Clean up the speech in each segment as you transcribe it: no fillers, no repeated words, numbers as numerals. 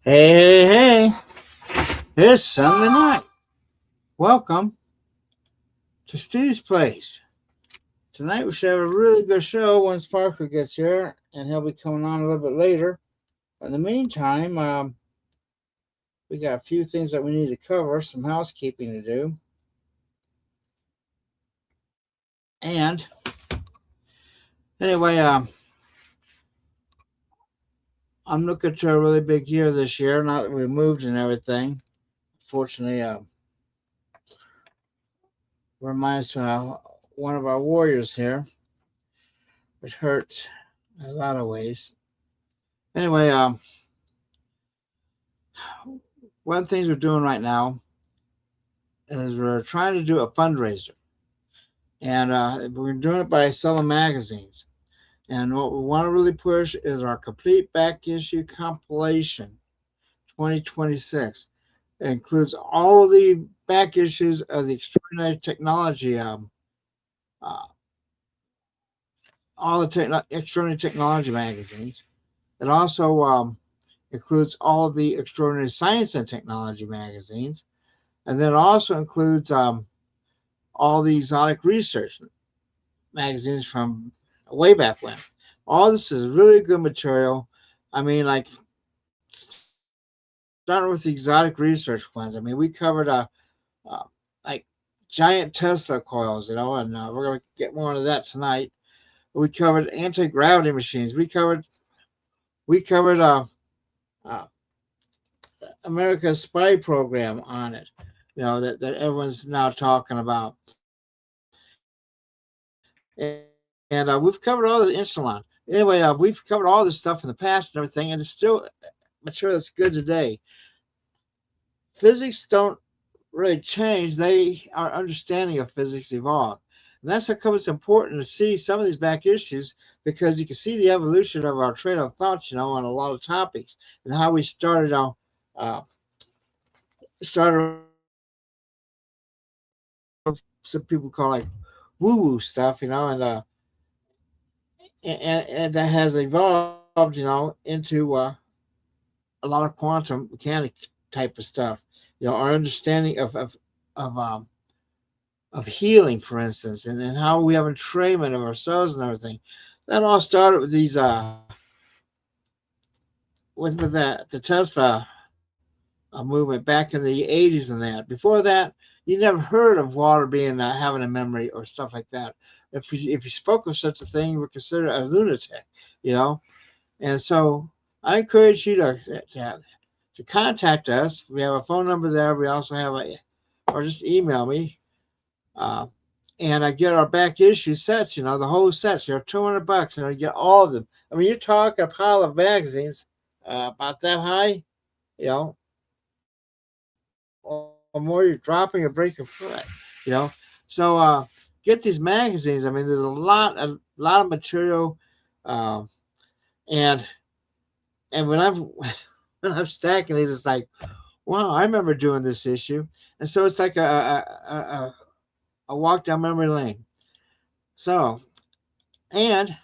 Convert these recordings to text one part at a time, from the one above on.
Hey, it's Sunday night. Welcome to Steve's Place. Tonight we should have a really good show once Parker gets here, and he'll be coming on a little bit later. In the meantime, we got a few things that we need to cover, some housekeeping to do. And anyway, I'm looking to a really big year this year, now that we moved and everything. Fortunately, reminds me of one of our warriors here, which hurts in a lot of ways. Anyway, one of the things we're doing right now is we're trying to do a fundraiser. And we're doing it by selling magazines. And what we want to really push is our complete back issue compilation 2026. It includes all of the back issues of the extraordinary technology, all the extraordinary technology magazines. It also includes all of the extraordinary science and technology magazines. And then it also includes all the exotic research magazines from way back when. All this is really good material. I mean, like, starting with the exotic research ones. I mean, we covered like giant Tesla coils, and we're going to get more into that tonight. We covered anti-gravity machines. We covered America's spy program on it. That everyone's now talking about. And we've covered all the insulin. Anyway, we've covered all this stuff in the past and everything, and it's still material that's good today. Physics don't really change. Our understanding of physics evolved. And that's how come it's important to see some of these back issues, because you can see the evolution of our train of thoughts, on a lot of topics, and how we started some people call like woo-woo stuff, and that has evolved, into a lot of quantum mechanic type of stuff. Our understanding of healing, for instance, and how we have entrainment of ourselves and everything. That all started with these with the Tesla movement back in the 80s and that. Before that, you never heard of water being having a memory or stuff like that. If you spoke of such a thing, you were considered a lunatic, And so I encourage you to contact us. We have a phone number there. We also have or just email me. And I get our back issue sets, the whole sets. They're $200, and I get all of them. I mean, you're talking a pile of magazines about that high, or more. You're dropping or breaking foot, So get these magazines. I mean, there's a lot of material, and when I'm stacking these, it's like, wow, I remember doing this issue, and so it's like a walk down memory lane. So, and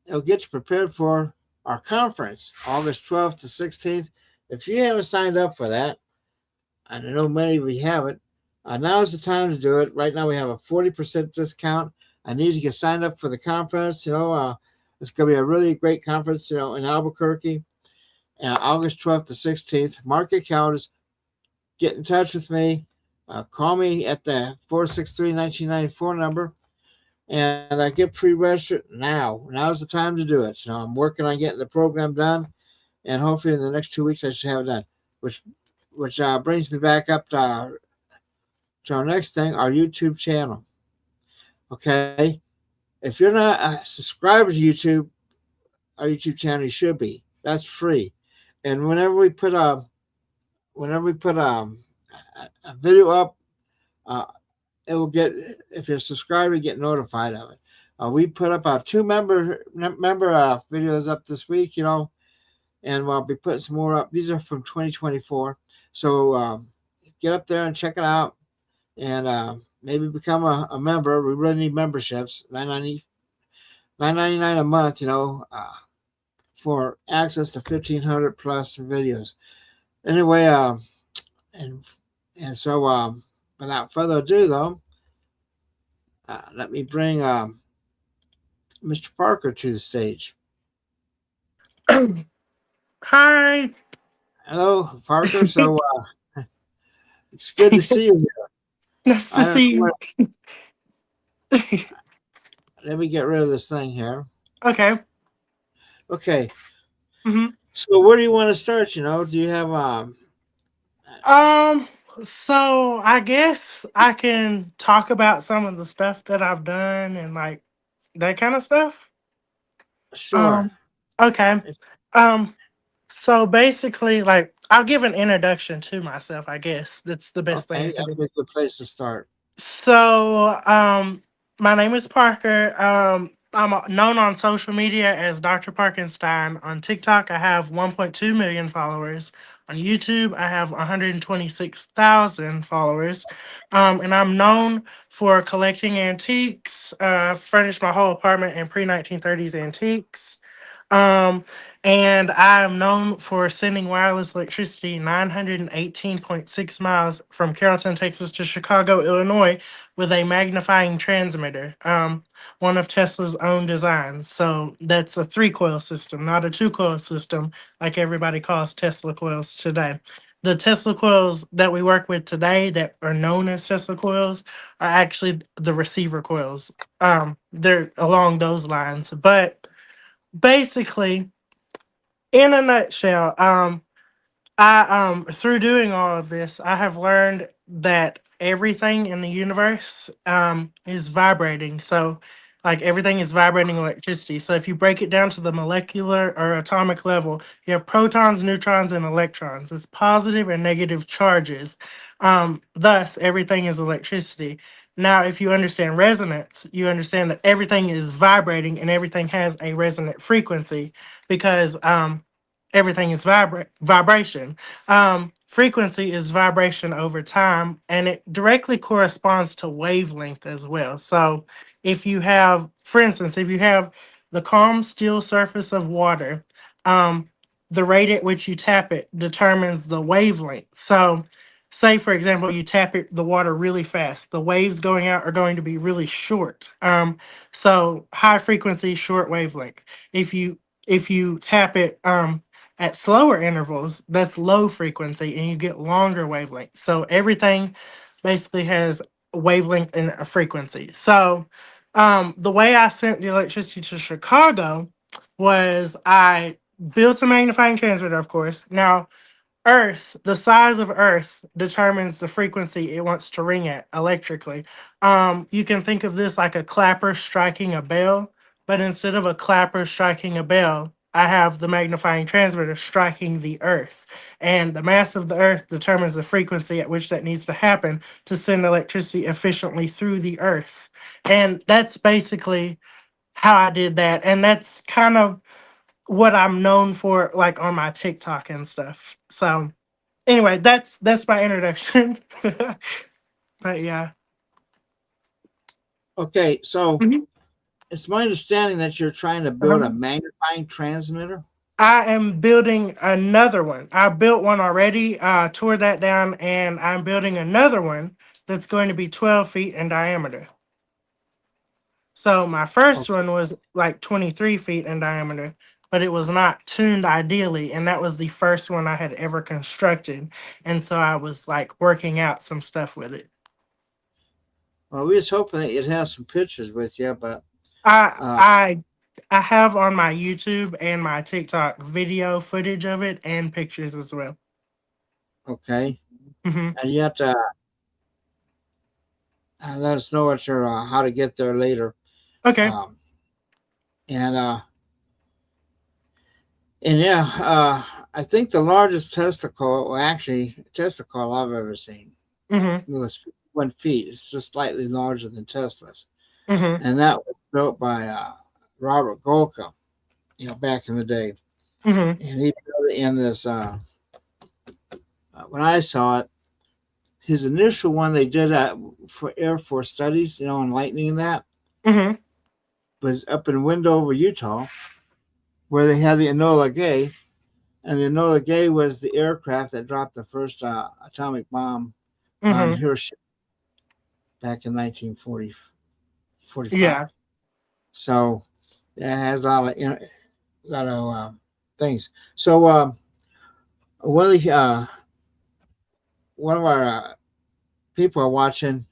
it'll get you prepared for our conference, August 12th to 16th. If you haven't signed up for that, and I know many of you haven't, now's the time to do it. Right now we have a 40% discount. I need to get signed up for the conference. It's going to be a really great conference, in Albuquerque, August 12th to 16th. Mark your calendars. Get in touch with me. Call me at the 463-1994 number, and I get pre-registered now. Now's the time to do it. So I'm working on getting the program done, and hopefully in the next 2 weeks I should have it done, which brings me back up to our next thing, our YouTube channel. Okay, if you're not a subscriber to our YouTube channel, you should be. That's free, and whenever we put a video up, it will get, if you're a subscriber, you get notified of it. We put up 2 member videos up this week, and we'll be putting some more up. These are from 2024. So get up there and check it out, and maybe become a member. We really need memberships. $9.99 a month, for access to 1,500 plus videos. Anyway, and and so without further ado, though, let me bring Mr. Parker to the stage. Hi. Hello, Parker. So it's good to see you here. Nice I to don't know see where. you. Let me get rid of this thing here. Okay. Okay. hmm So where do you want to start? Do you have Um. So I guess I can talk about some of the stuff that I've done and like that kind of stuff. sure? Um. Okay. Um. So basically, like I'll give an introduction to myself. I guess that's the best thing Okay, to that'd do. be a good place to start. So, my name is Parker. I'm known on social media as Dr. Parkenstein. On TikTok, I have 1.2 million followers. On YouTube, I have 126,000 followers. And I'm known for collecting antiques, furnished my whole apartment in pre 1930s antiques. Um, and I am known for sending wireless electricity 918.6 miles from Carrollton, Texas to Chicago, Illinois with a magnifying transmitter, one of Tesla's own designs. So that's a three coil system, not a two coil system like everybody calls Tesla coils today. The Tesla coils that we work with today that are known as Tesla coils are actually the receiver coils. They're along those lines. But basically, in a nutshell, I through doing all of this, I have learned that everything in the universe is vibrating. So like everything is vibrating electricity. So if you break it down to the molecular or atomic level, you have protons, neutrons, and electrons. It's positive and negative charges. Thus, everything is electricity. Now, if you understand resonance, you understand that everything is vibrating and everything has a resonant frequency because everything is vibration. Frequency is vibration over time, and it directly corresponds to wavelength as well. So, if you have, for instance, if you have the calm, still surface of water, um, the rate at which you tap it determines the wavelength. So, say for example, you tap the water really fast, the waves going out are going to be really short. So, high frequency, short wavelength. If you tap it at slower intervals, that's low frequency and you get longer wavelengths. So everything basically has a wavelength and a frequency. So the way I sent the electricity to Chicago was I built a magnifying transmitter, of course. Now, Earth, the size of Earth determines the frequency it wants to ring at electrically. You can think of this like a clapper striking a bell, but instead of a clapper striking a bell, I have the magnifying transmitter striking the Earth. And the mass of the Earth determines the frequency at which that needs to happen to send electricity efficiently through the Earth. And that's basically how I did that. And that's kind of what I'm known for, like on my TikTok and stuff. So anyway, that's my introduction. But yeah. Okay, so Mhm. it's my understanding that you're trying to build a Uh-huh. magnifying transmitter. I am building another one. I built one already, tore that down, and I'm building another one that's going to be 12 feet in diameter. So my first Okay. one was like 23 feet in diameter, but it was not tuned ideally, and that was the first one I had ever constructed. And so I was like working out some stuff with it. Well, we was hoping that you'd have some pictures with you, but I uh, I I have on my YouTube and my TikTok video footage of it and pictures as well. okay. hmm And you have to let us know what your how to get there later. Okay. Um, and yeah, I think the largest testicle, well, actually, testicle I've ever seen hmm was 1 feet. It's just slightly larger than Tesla's, hmm and that was built by Robert Golka, back in the day, hmm and he built it in this. When I saw it, his initial one they did for Air Force studies, on lightning and that hmm was up in Windover, Utah, where they had the Enola Gay, And the Enola Gay was the aircraft that dropped the first atomic bomb on Mm-hmm. Hiroshima back in 1945. Yeah. So it has a lot of things. So Willie, one of our people are watching,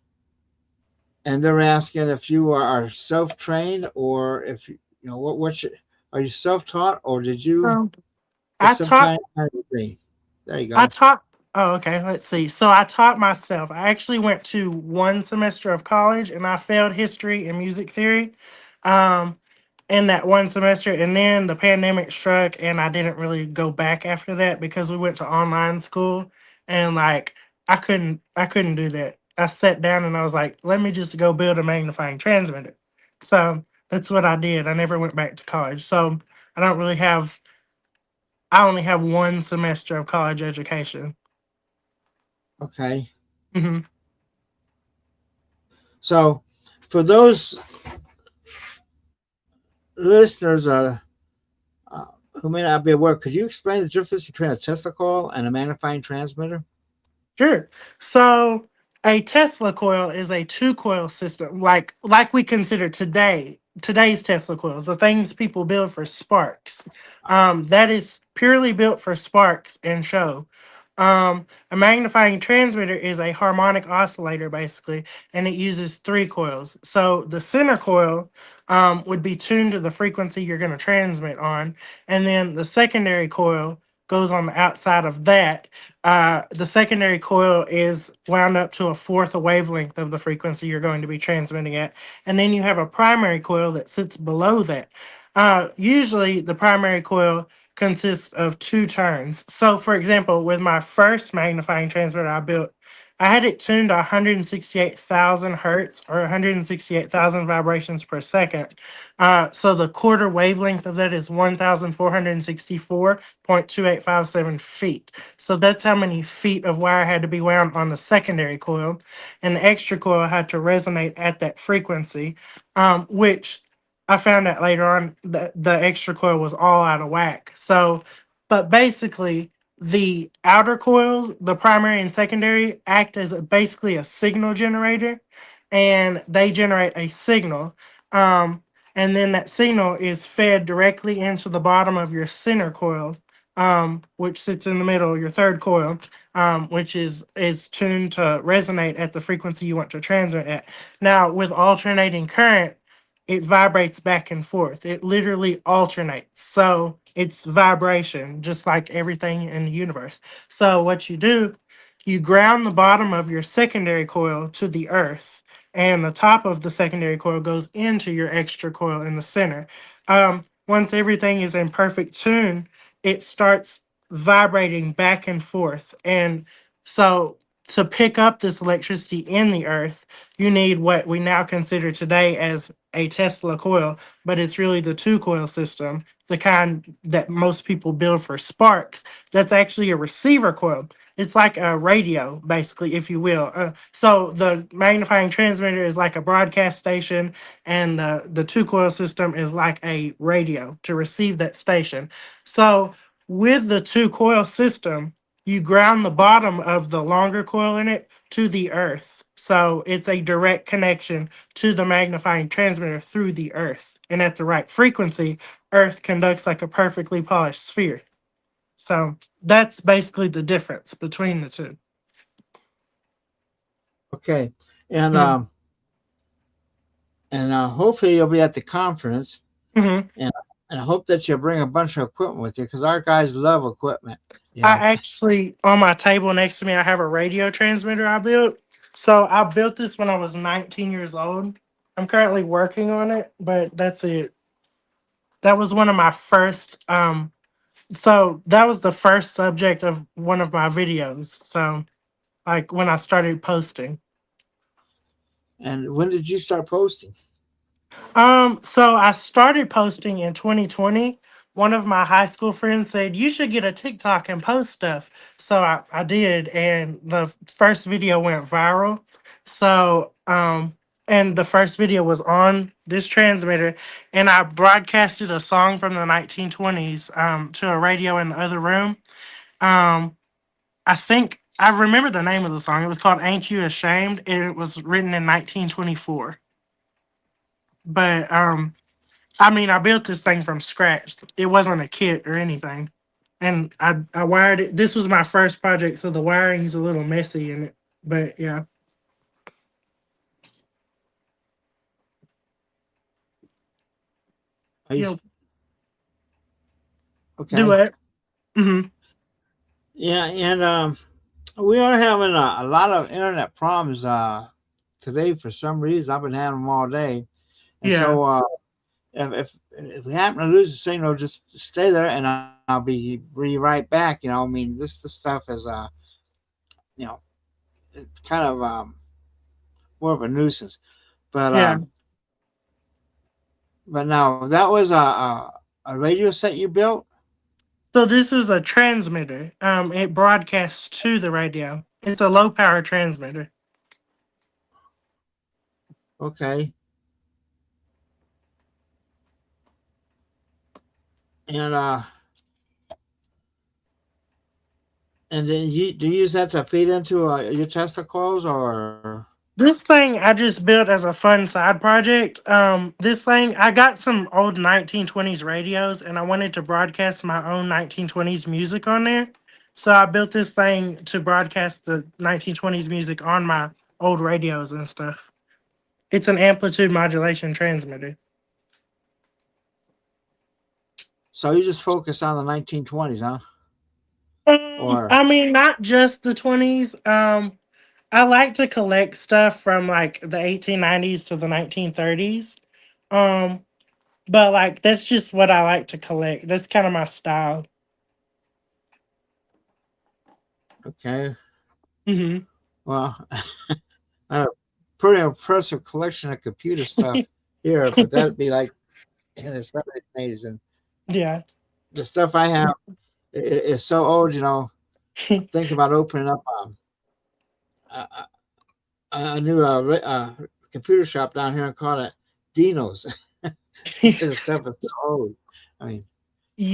and they're asking if you are self-trained or if you know what are you self-taught or did you Um, get I some taught kind of degree? There you I go. taught oh, okay, let's see. So I taught myself. I actually went to one semester of college and I failed history and music theory. Um, in that one semester, and then the pandemic struck and I didn't really go back after that because we went to online school, and like I couldn't do that. I sat down and I was like, let me just go build a magnifying transmitter. So that's what I did. I never went back to college. So I don't really have I only have one semester of college education. Okay. Hmm. So for those listeners uh, who may not be aware, could you explain the difference between a Tesla coil and a magnifying transmitter? Sure. So a Tesla coil is a two coil system, like we consider today's Tesla coils, the things people build for sparks. That is purely built for sparks and show. A magnifying transmitter is a harmonic oscillator, basically, and it uses three coils. So the center coil would be tuned to the frequency you're going to transmit on, and then the secondary coil goes on the outside of that. The secondary coil is wound up to a fourth a wavelength of the frequency you're going to be transmitting at, and then you have a primary coil that sits below that. Usually, the primary coil consists of two turns. So, for example, with my first magnifying transmitter I built, I had it tuned to 168,000 hertz or 168,000 vibrations per second. So the quarter wavelength of that is 1,464.2857 feet. So that's how many feet of wire had to be wound on the secondary coil, and the extra coil had to resonate at that frequency, which I found out later on that the extra coil was all out of whack. So, but basically, the outer coils, the primary and secondary, act as basically a signal generator, and they generate a signal. Um, and then that signal is fed directly into the bottom of your center coil, which sits in the middle, your third coil, which is tuned to resonate at the frequency you want to transmit at. Now, with alternating current, it vibrates back and forth. It literally alternates. So it's vibration, just like everything in the universe. So what you do, you ground the bottom of your secondary coil to the earth, and the top of the secondary coil goes into your extra coil in the center. Once everything is in perfect tune, it starts vibrating back and forth. And so to pick up this electricity in the earth, you need what we now consider today as a Tesla coil, but it's really the two coil system, the kind that most people build for sparks. That's actually a receiver coil. It's like a radio, basically, if you will. So the magnifying transmitter is like a broadcast station, and the two coil system is like a radio to receive that station. So with the two coil system, you ground the bottom of the longer coil in it to the earth. So it's a direct connection to the magnifying transmitter through the earth. And at the right frequency, earth conducts like a perfectly polished sphere. So that's basically the difference between the 2. Okay. And Mhm. hopefully you'll be at the conference, Mhm. and I hope that you'll bring a bunch of equipment with you because our guys love equipment. You I know. actually, on my table next to me, I have a radio transmitter I built. So I built this when I was 19 years old. I'm currently working on it, but that's it. That was one of my first so that was the first subject of one of my videos. So like when I started posting. And when did you start posting? So I started posting in 2020. One of my high school friends said, you should get a TikTok and post stuff. So I did, and the first video went viral. So and the first video was on this transmitter, and I broadcasted a song from the 1920s to a radio in the other room. Um, I think I remember the name of the song. It was called "Ain't You Ashamed," and it was written in 1924. But I mean, I built this thing from scratch. It wasn't a kit or anything, and I wired it. This was my first project, so the wiring's a little messy in it. But yeah, Are you you know, do okay? it. Hmm. Yeah, and we are having a lot of internet problems today for some reason. I've been having them all day, and Yeah, so if we happen to lose the signal, just stay there, and I'll be right back. You know, I mean, this stuff is you know, it's kind of more of a nuisance. But yeah. now that was a radio set you built. So this is a transmitter. It broadcasts to the radio. It's a low power transmitter. Okay, and then you do you use that to feed into your Tesla coils or? This thing I just built as a fun side project. This thing I got some old 1920s radios, and I wanted to broadcast my own 1920s music on there. So I built this thing to broadcast the 1920s music on my old radios and stuff. It's an amplitude modulation transmitter. So you just focus on the 1920s, huh? Or I mean, not just the 20s. I like to collect stuff from like the 1890s to the 1930s. Um, but like that's just what I like to collect. That's kind of my style. okay, Hmm. well, I have a pretty impressive collection of computer stuff here, but that'd be like it's not amazing. Yeah. The stuff I have is so old, you know. I'm thinking about opening up a, a new computer shop down here and call it Dino's. The stuff is so old. I mean,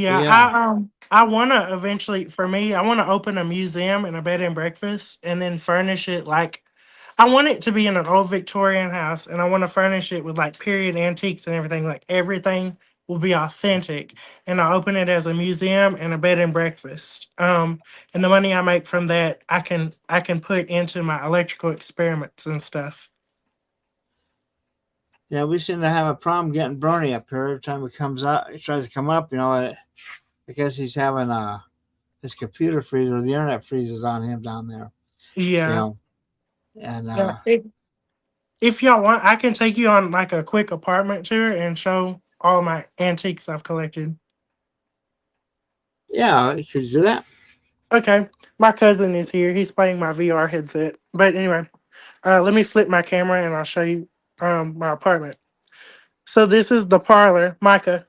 but Yeah, yeah, I want to eventually, for me, I want to open a museum and a bed and breakfast and then furnish it like I want it to be in an old Victorian house, and I want to furnish it with like period antiques and everything. Like everything will be authentic, and I open it as a museum and a bed and breakfast. And the money I make from that, I can put into my electrical experiments and stuff. yeah, we seem to have a problem getting BurnEye up here every time he comes up. He tries to come up, you know. I guess he's having his computer freeze or the internet freezes on him down there, you Yeah, know. And yeah. If y'all want, I can take you on like a quick apartment tour and show all my antiques I've collected. yeah, could you do that? Okay, my cousin is here. He's playing my VR headset. But anyway, let me flip my camera and I'll show you my apartment. So this is the parlor, Micah.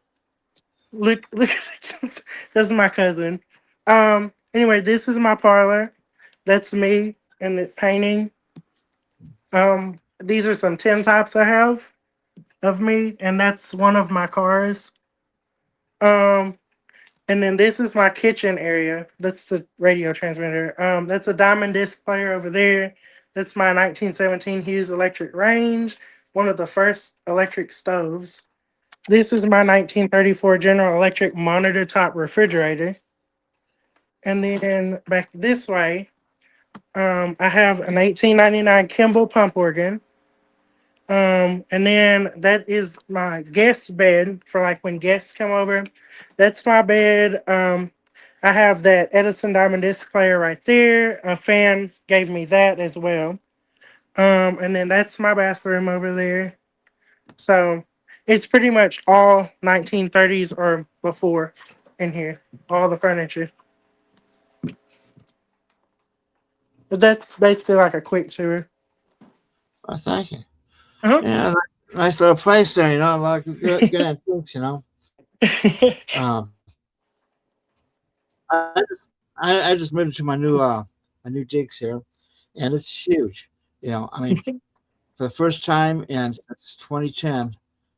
Look, this is my cousin. Anyway, this is my parlor. That's me and the painting. These are some tin tops I have of me, and that's one of my cars. Um, and then this is my kitchen area. That's the radio transmitter. That's a diamond disc player over there. That's my 1917 Hughes electric range, one of the first electric stoves. This is my 1934 General Electric monitor top refrigerator. And then back this way, I have an 1899 Kimball pump organ. And then that is my guest bed for like when guests come over. That's my bed. I have that Edison Diamond Disc player right there. A fan gave me that as well. And then that's my bathroom over there. So it's pretty much all 1930s or before in here, all the furniture. But that's basically like a quick tour. Well, thank you. Uh-huh. Yeah, nice little place there, you know, like good antiques, you know. Um, I just moved to my new digs here, and it's huge. You know, I mean, for the first time in since 2010,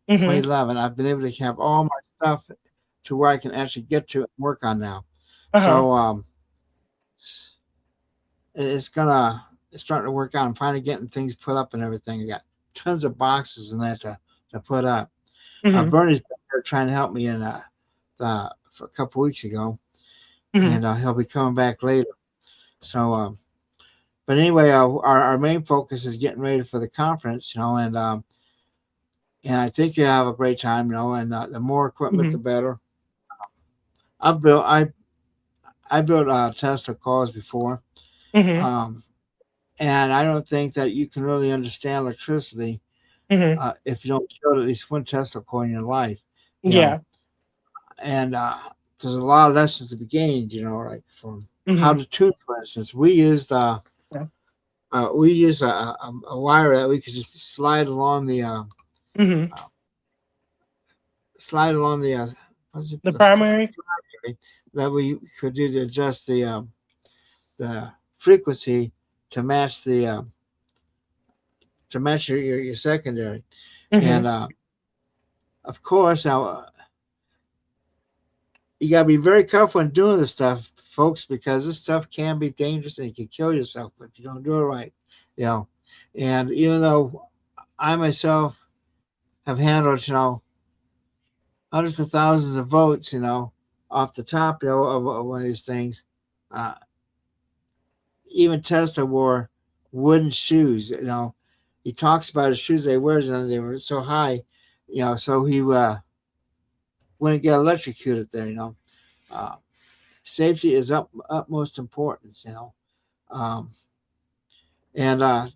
Mm-hmm. 2011, I've been able to have all my stuff to where I can actually get to and work on now. Uh-huh. So it's, it's starting to work out. I'm finally getting things put up and everything. I got tons of boxes and that to put up. Mm-hmm. Bernie's been there trying to help me in for a couple weeks ago, Mm-hmm. and he'll be coming back later. So, but anyway, our main focus is getting ready for the conference, and I think you have a great time, and the more equipment, Mm-hmm. the better. I've built I built Tesla cars before, Mm-hmm. um, and I don't think that you can really understand electricity Mm-hmm. if you don't build at least one Tesla car in your life, you know. Yeah. And there's a lot of lessons to be gained, like from how Mm-hmm. to tune, for instance. We use a wire that we could just Mm-hmm. uh, slide along what's it, The primary. primary that we could do to adjust the frequency to match your secondary. Mm-hmm. And of course, now you got to be very careful in doing this stuff, folks, because this stuff can be dangerous and you can kill yourself if you don't do it right. You know, and even though I myself have handled, hundreds of thousands of votes, off the top, of one of these things, uh, even Tesla wore wooden shoes. He talks about his shoes they wears, and they were so high, so he wouldn't get electrocuted there. Uh, Safety is utmost importance. Um, and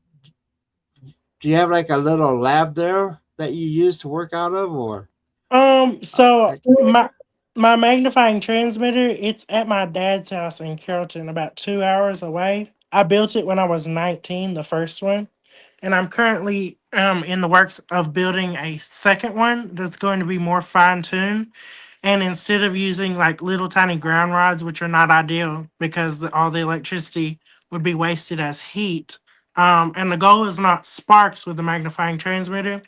do you have like a little lab there that you use to work out of, or So like, my magnifying transmitter, it's at my dad's house in Carrollton, about 2 hours away. I built it when I was 19, the first one, and I'm currently in the works of building a second one that's going to be more fine tuned. And instead of using like little tiny ground rods, which are not ideal because all the electricity would be wasted as heat. And the goal is not sparks with the magnifying transmitter,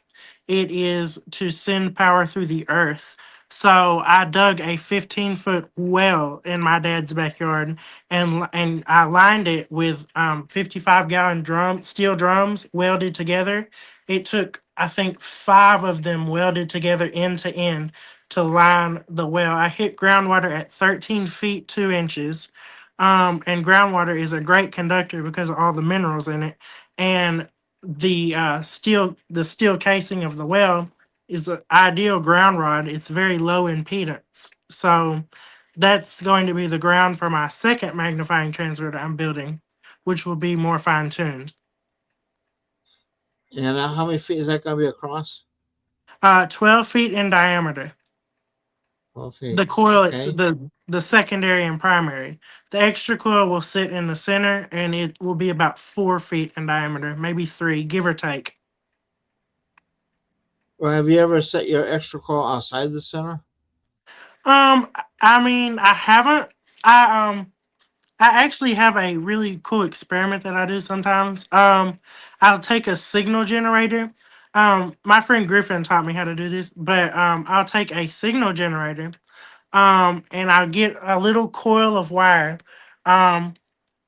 it is to send power through the earth. So I dug a 15-foot well in my dad's backyard, and I lined it with 55-gallon steel drums welded together. It took, I think, 5 of them welded together end to end to line the well. I hit groundwater at 13 feet 2 inches. And groundwater is a great conductor because of all the minerals in it. And the steel casing of the well is the ideal ground rod. It's very low impedance. So that's going to be the ground for my second magnifying transmitter I'm building, which will be more fine tuned. and how many feet is that going to be across? 12 feet in diameter. 12 feet. The coil, it's Okay. the secondary and primary. The extra coil will sit in the center, and it will be about 4 feet in diameter, maybe three, give or take. Well, have you ever set your extra coil outside the center? I mean, I haven't. I actually have a really cool experiment that I do sometimes. I'll take a signal generator. My friend Griffin taught me how to do this, but I'll take a signal generator. And I'll get a little coil of wire. Um,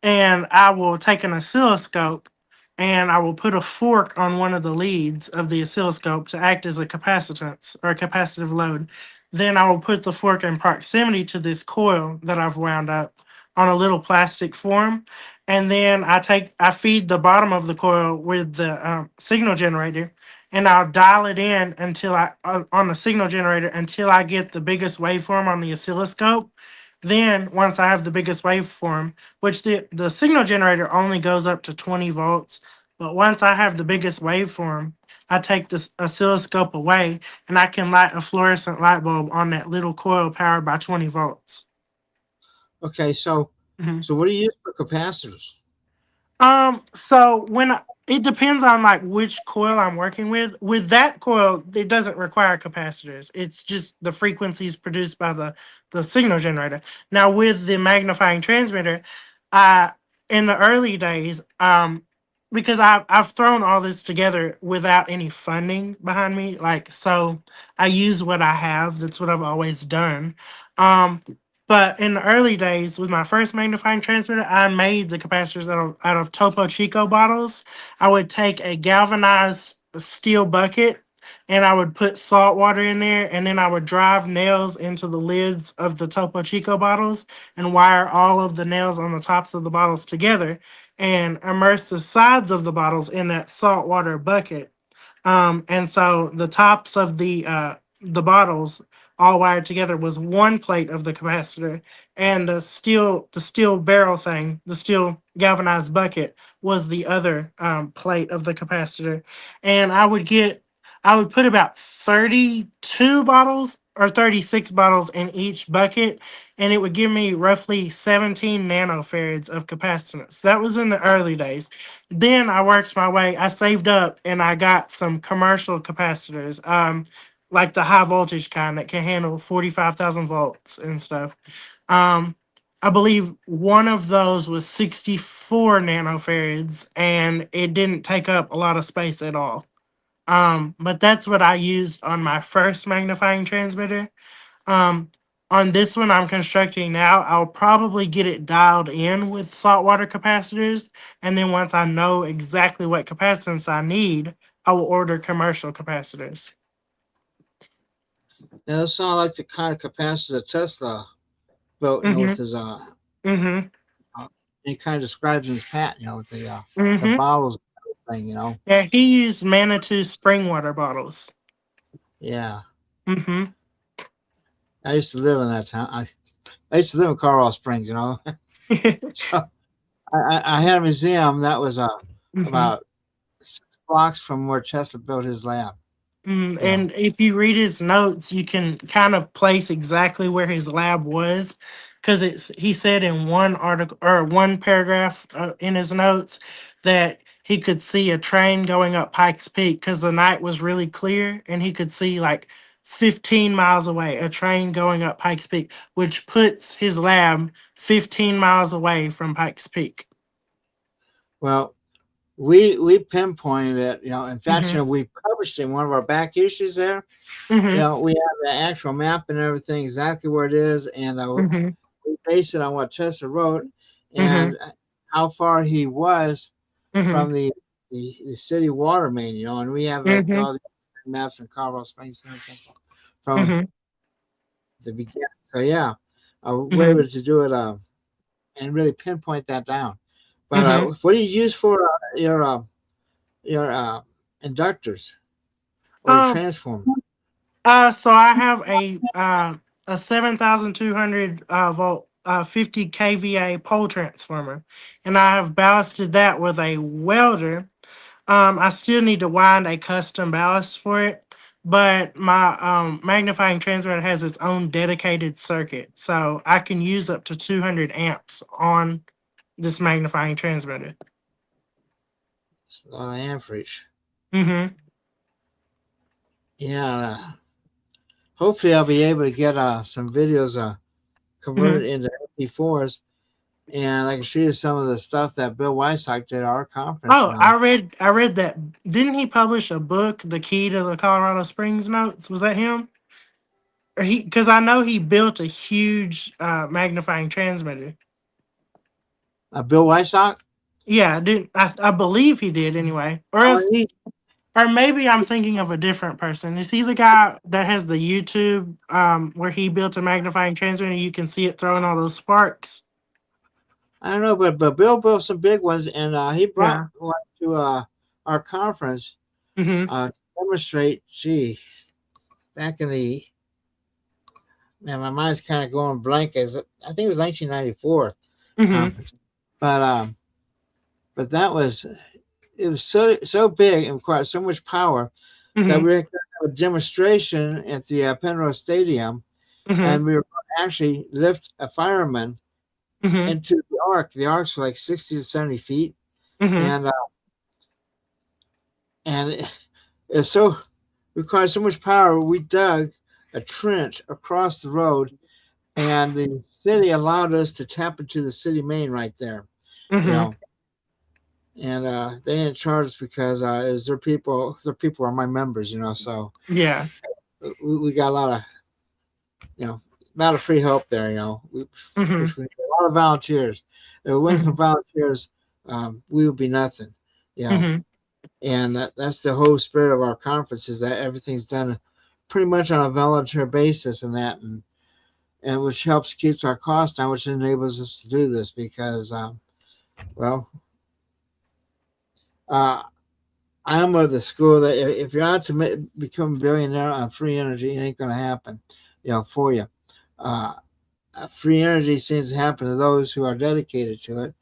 and I will take an oscilloscope and I will put a fork on one of the leads of the oscilloscope to act as a capacitance or a capacitive load. Then I will put the fork in proximity to this coil that I've wound up on a little plastic form. And then I feed the bottom of the coil with the signal generator, and I'll dial it in until on the signal generator until I get the biggest waveform on the oscilloscope. Then once I have the biggest waveform, which the signal generator only goes up to 20 volts. But once I have the biggest waveform, I take this oscilloscope away and I can light a fluorescent light bulb on that little coil powered by 20 volts. Okay, so Mhm. so what do you use for capacitors? So it depends on like which coil I'm working with. With that coil, it doesn't require capacitors. It's just the frequencies produced by the signal generator. Now with the magnifying transmitter, I in the early days, because I've thrown all this together without any funding behind me. Like, so I use what I have. That's what I've always done. Um, but in the early days, with my first magnifying transmitter, I made the capacitors out of Topo Chico bottles. I would take a galvanized steel bucket and I would put salt water in there, and then I would drive nails into the lids of the Topo Chico bottles and wire all of the nails on the tops of the bottles together and immerse the sides of the bottles in that saltwater bucket. And so the tops of the bottles all wired together was one plate of the capacitor, and the steel barrel thing, the steel galvanized bucket was the other plate of the capacitor. And I would put about 32 bottles or 36 bottles in each bucket, and it would give me roughly 17 nanofarads of capacitance. That was in the early days. Then I worked my way. I saved up and I got some commercial capacitors, like the high voltage kind that can handle 45,000 volts and stuff. Um, I believe one of those was 64 nanofarads, and it didn't take up a lot of space at all. But that's what I used on my first magnifying transmitter. Um, on this one I'm constructing now, I'll probably get it dialed in with saltwater capacitors, and then once I know exactly what capacitance I need, I will order commercial capacitors. Now, those sound like the kind of capacitors that Tesla built, with Mm-hmm. his Mm-hmm. uh, he kind of describes in his patent, with the Mm-hmm. bottles thing, Yeah, he used Manitou spring water bottles. Yeah, Mm-hmm. I used to live in that town. I used to live in Colorado Springs. So I had a museum that was Mm-hmm. about 6 blocks from where Tesla built his lab. You know, And if you read his notes, you can kind of place exactly where his lab was, because he said in one article or one paragraph in his notes that he could see a train going up Pikes Peak because the night was really clear, and he could see like 15 miles away a train going up Pikes Peak, which puts his lab 15 miles away from Pikes Peak. well, we pinpointed it. In fact, Mm-hmm. we published in one of our back issues there. Mm-hmm. We have the actual map and everything exactly where it is, and Mm-hmm. we base it on what Tesla wrote Mm-hmm. and how far he was Mm-hmm. from the city water main. And we have like Mm-hmm. all the maps from Colorado Springs and everything from Mm-hmm. the beginning. So yeah, we're Mm-hmm. able to do it and really pinpoint that down. But Mm-hmm. what do you use for your inductors or your Um, transformers? so I have a 7,200 volt 50 kVA pole transformer, and I have ballasted that with a welder. I still need to wind a custom ballast for it, but my magnifying transmitter has its own dedicated circuit, so I can use up to 200 amps on this magnifying transmitter. It's a lot of amperage. Mm-hmm. Yeah. Hopefully, I'll be able to get some videos Mm-hmm. converted into MP4s, and I can show you some of the stuff that Bill Weissack did at our conference. Oh, I read that. Didn't he publish a book, The Key to the Colorado Springs Notes? Was that him? Or he? Because I know he built a huge magnifying transmitter. Bill Weissack. Yeah, I did. I believe he did anyway. Or Oh, else, or maybe I'm thinking of a different person. Is he the guy that has the YouTube where he built a magnifying transmitter? You can see it throwing all those sparks. I don't know, but Bill built some big ones, and he brought Yeah. one to our conference Mm-hmm. to demonstrate. Gee, back in the man, my mind's kind of going blank. As I think it was 1994 Mm-hmm. conference, but that was it was so big and required so much power that Mm-hmm. we had a demonstration at the Penrose Stadium, Mm-hmm. and we were going to actually lift a fireman Mm-hmm. into the arc. The arcs were like 60 to 70 feet, Mm-hmm. and it so required so much power. We dug a trench across the road, and the city allowed us to tap into the city main right there. You Mm-hmm. know, and they didn't charge us because it was their people. Their people are my members, So Yeah. we got you know, a lot of free help there. Mm-hmm. Which we a lot of volunteers. If it wasn't for Mm-hmm. volunteers, we would be nothing. You know, Mm-hmm. and that's the whole spirit of our conference is that everything's done pretty much on a volunteer basis, and which helps keeps our costs down, which enables us to do this because, well, uh, I'm of the school that if you're not to become a billionaire on free energy, it ain't going to happen, for you. Uh, Free energy seems to happen to those who are dedicated to it,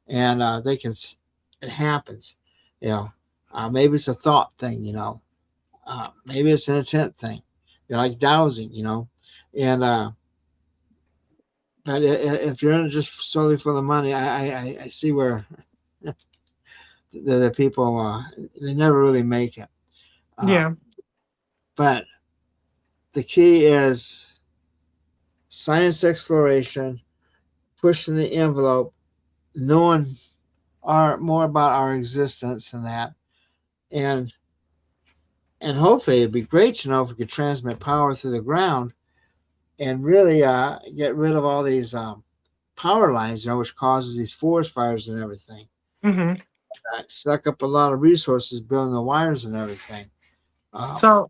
and it happens, you know. Maybe it's a thought thing, maybe it's an intent thing, like dowsing, and but if you're in it just solely for the money, I see where the people they never really make it. Uh, Yeah. but the key is science exploration, pushing the envelope, knowing more about our existence and that, and and hopefully it'd be great to know if we could transmit power through the ground and really get rid of all these power lines, which causes these forest fires and everything. Mm-hmm. Suck up a lot of resources building the wires and everything. Uh, So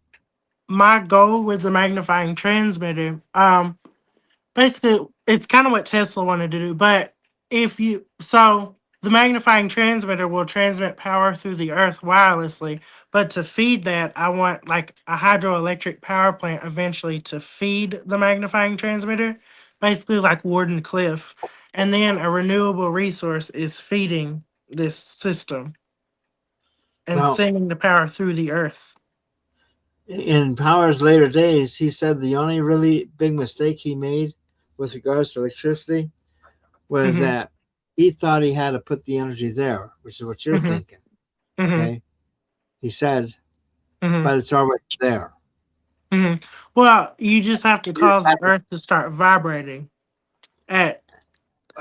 my goal with the magnifying transmitter, basically it's kind of what Tesla wanted to do, but if you so the magnifying transmitter will transmit power through the earth wirelessly, but to feed that I want like a hydroelectric power plant eventually to feed the magnifying transmitter, basically like Warden Cliff, and then a renewable resource is feeding this system and well, sending the power through the earth. in Power's later days, he said the only really big mistake he made with regards to electricity was Hmm. that he thought he had to put the energy there, which is what you're Hmm. thinking. Hmm. Okay. He said, Hmm. but it's already there. Hmm. Well, you just have to You cause the earth to start vibrating at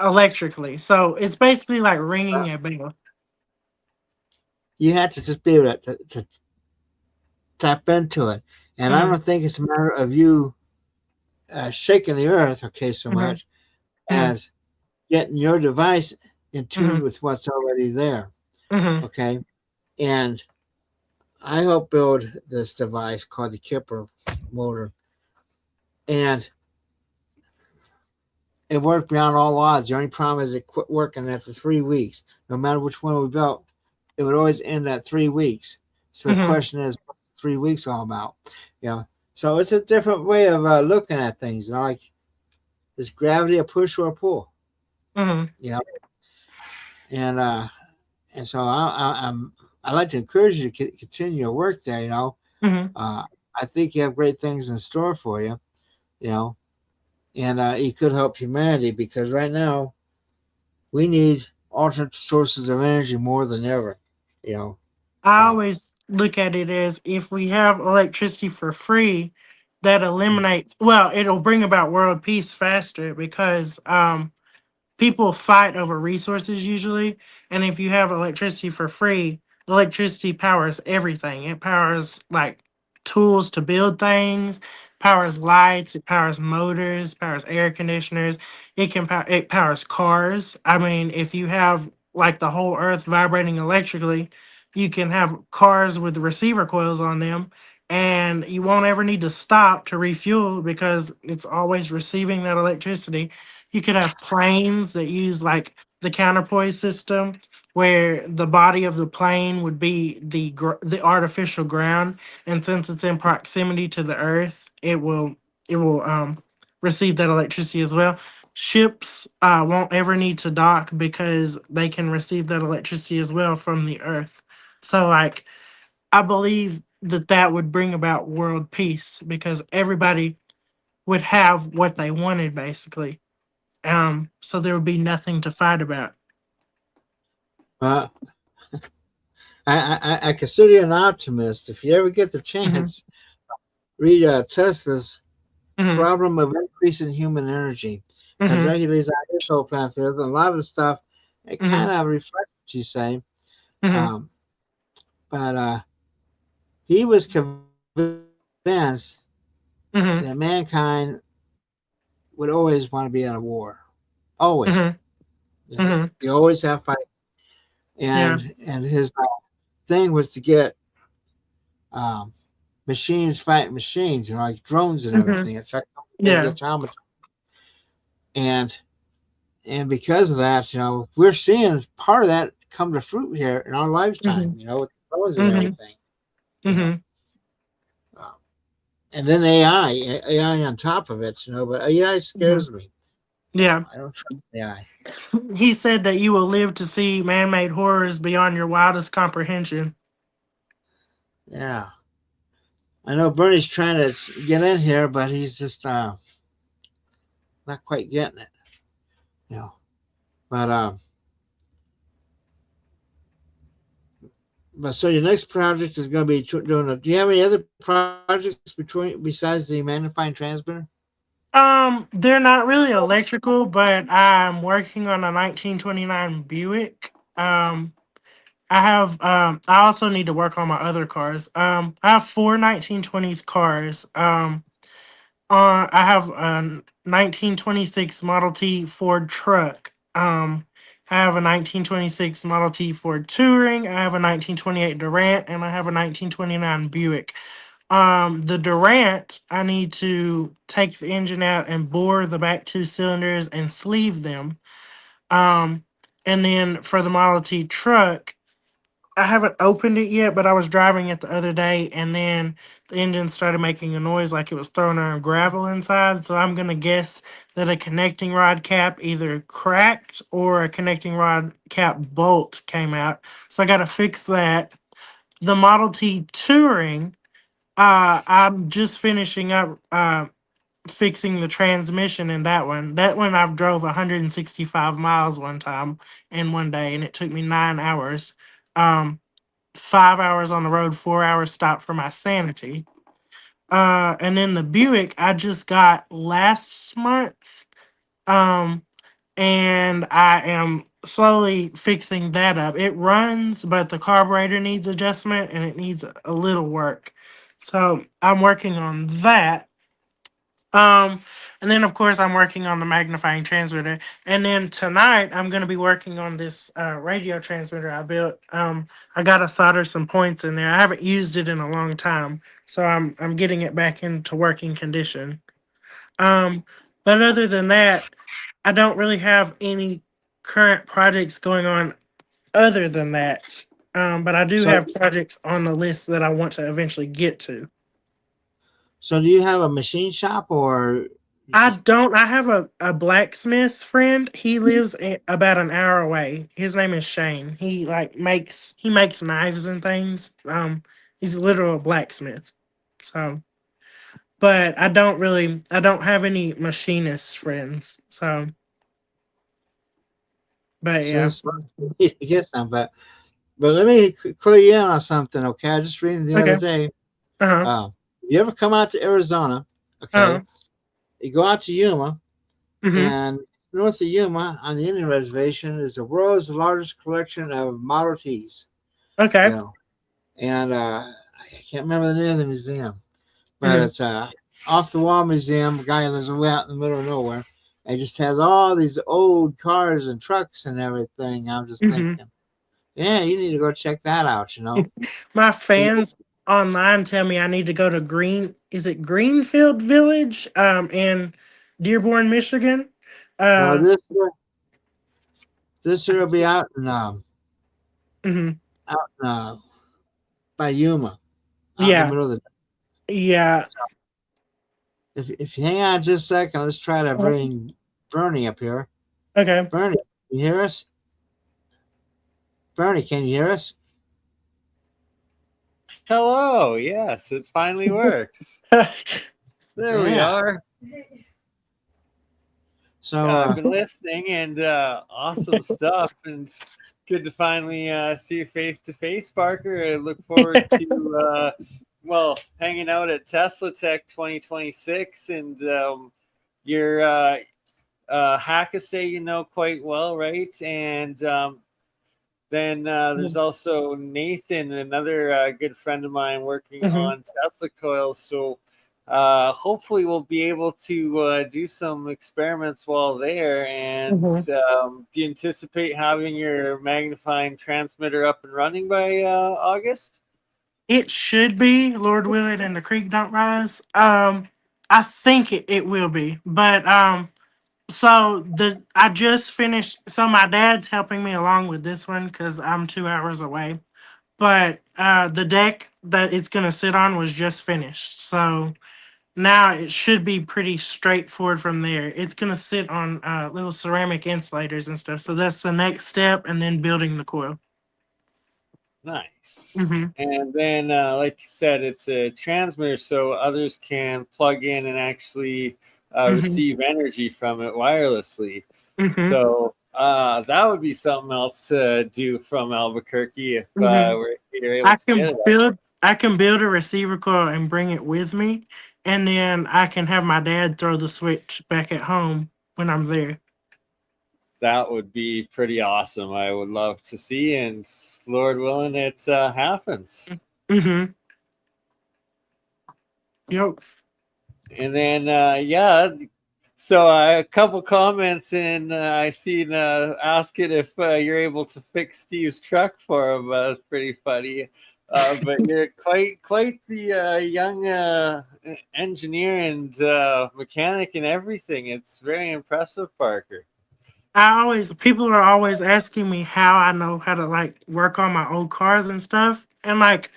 electrically. So it's basically like ringing a bell. you had to just be able to tap into it. And I Hmm. don't think it's a matter of you shaking the earth, okay, so Hmm. much Hmm. as getting your device in Hmm. tune with what's already there, Hmm. okay? And I helped build this device called the Kipper motor, and it worked beyond all odds. The only problem is it quit working after 3 weeks. No matter which one we built, it would always end at 3 weeks. So the Hmm. question is, what's 3 weeks all about? You know, so it's a different way of looking at things. Like, is gravity a push or a pull? Hmm. You know, and so I like to encourage you to continue your work there. Hmm. Uh, I think you have great things in store for you. You know, and it could help humanity because right now we need alternate sources of energy more than ever. You know, I uh, always look at it as if we have electricity for free, that eliminates, well, it'll bring about world peace faster because people fight over resources usually, and if you have electricity for free, electricity powers everything. It powers like tools to build things, powers lights, it powers motors, powers air conditioners. It powers cars. I mean, if you have like the whole earth vibrating electrically, you can have cars with receiver coils on them, and you won't ever need to stop to refuel because it's always receiving that electricity. You could have planes that use like the counterpoise system, where the body of the plane would be the artificial ground, and since it's in proximity to the Earth, it will receive that electricity as well. Ships won't ever need to dock because they can receive that electricity as well from the Earth. So like I believe that that would bring about world peace because everybody would have what they wanted basically, so there would be nothing to fight about. uh, I consider you an optimist. If you ever get the Mhm, chance, read Tesla's mhm, problem of increasing human energy, because mhm, there he lays out his whole plan for this. And a lot of the stuff it kind mhm, of reflects what you say. Mm-hmm. Um, but he was convinced that Mm-hmm. mankind would always want to be in a war. Always. Mm-hmm. Mm-hmm. You always have fight. Yeah. And his thing was to get um, machines fighting machines, like drones and Mm-hmm. everything. It's like the Yeah. automaton. And and because of that, we're seeing part of that come to fruit here in our lifetime. Mm-hmm. With the drones and Mm-hmm. everything. You know, Mm-hmm. uh, and then AI on top of it. But AI Mm-hmm. scares me. Yeah. I don't trust AI. He said that you will live to see man-made horrors beyond your wildest comprehension. Yeah, I know Bernie's trying to get in here, but he's just not quite getting it. You know, but but so your next project is going to be doing. Do you have any other projects besides the magnifying transmitter? They're not really electrical, but I'm working on a 1929 Buick. I also need to work on my other cars. I have four 1920s cars. I have a 1926 Model T Ford truck. I have a 1926 Model T Ford Touring. I have a 1928 Durant, and I have a 1929 Buick. The Durant, I need to take the engine out and bore the back two cylinders and sleeve them. Um, and then for the Model T truck, I haven't opened it yet, but I was driving it the other day, and then the engine started making a noise like it was throwing around gravel inside. So I'm gonna guess that a connecting rod cap either cracked or a connecting rod cap bolt came out. So I got to fix that. The Model T Touring, I'm just finishing up fixing the transmission in that one. That one I've drove 165 miles one time in one day, and it took me 9 hours. Um, 5 hours on the road, 4 hours stopped for my sanity. And then the Buick I just got last month. Um, and I am slowly fixing that up. It runs, but the carburetor needs adjustment and it needs a little work. So I'm working on that. Um, and then of course I'm working on the magnifying transmitter. And then tonight I'm gonna be working on this radio transmitter I built. I gotta solder some points in there. I haven't used it in a long time, so I'm getting it back into working condition. Um, but other than that, I don't really have any current projects going on other than that. But I do So have projects on the list that I want to eventually get to. so do you have a machine shop or you I just don't. I have a blacksmith friend. He lives about an hour away. His name is Shane. He makes knives and things. He's a literal blacksmith. So, but I don't have any machinist friends. So, but yeah. just get some? But let me clue you in on something, okay? I just read the other Okay. day. Uh-huh. You ever come out to Arizona? Okay, Uh-huh. you go out to Yuma, Mm-hmm. and north of Yuma on the Indian reservation is the world's largest collection of Model Ts. You Okay. know, and I can't remember the name of the museum, but Mm-hmm. it's off the wall museum. A guy lives way out in the middle of nowhere. And just has all these old cars and trucks and everything. I'm just Mm-hmm. thinking, yeah, you need to go check that out. My And fans online tell me I need to go to Is it Greenfield Village? In Dearborn, Michigan. no, Uh. this year will be Mhm. out by Yuma, out in the Yeah. middle of the. Yeah. If you hang on just a second, let's try to bring Bernie up here. Okay. Bernie, can you hear us? Bernie, can you hear us? Hello, yes, it finally works. There we Yeah. are. So Yeah, I've been listening and awesome stuff. And it's good to finally see you face to face, Parker. I look forward to, hanging out at TeslaTech 2026 and your Hackasay, quite well, right? And Then there's also Nathan, another good friend of mine working Mm-hmm. on Tesla coils. So hopefully we'll be able to do some experiments while there. And do you anticipate having your magnifying transmitter up and running by August? It should be, Lord willing, and the creek don't rise. I think it will be, but so I just finished. So my dad's helping me along with this one because I'm 2 hours away. But the deck that it's gonna sit on was just finished, so now it should be pretty straightforward from there. It's gonna sit on little ceramic insulators and stuff. So that's the next step, and then building the coil. Nice. Mm-hmm. And then, like you said, it's a transmitter, so others can plug in and actually receive energy from it wirelessly. Mm-hmm. So that would be something else to do from Albuquerque if you're able to get it. I can build a receiver coil and bring it with me, and then I can have my dad throw the switch back at home when I'm there. That would be pretty awesome. I would love to see, and Lord willing, it happens. Mm-hmm. Yep. And then, yeah, so a couple comments, and I seen asking if you're able to fix Steve's truck for him. It's pretty funny. But you're quite the young engineer and mechanic and everything. It's very impressive, Parker. People are always asking me how I know how to like work on my old cars and stuff. And like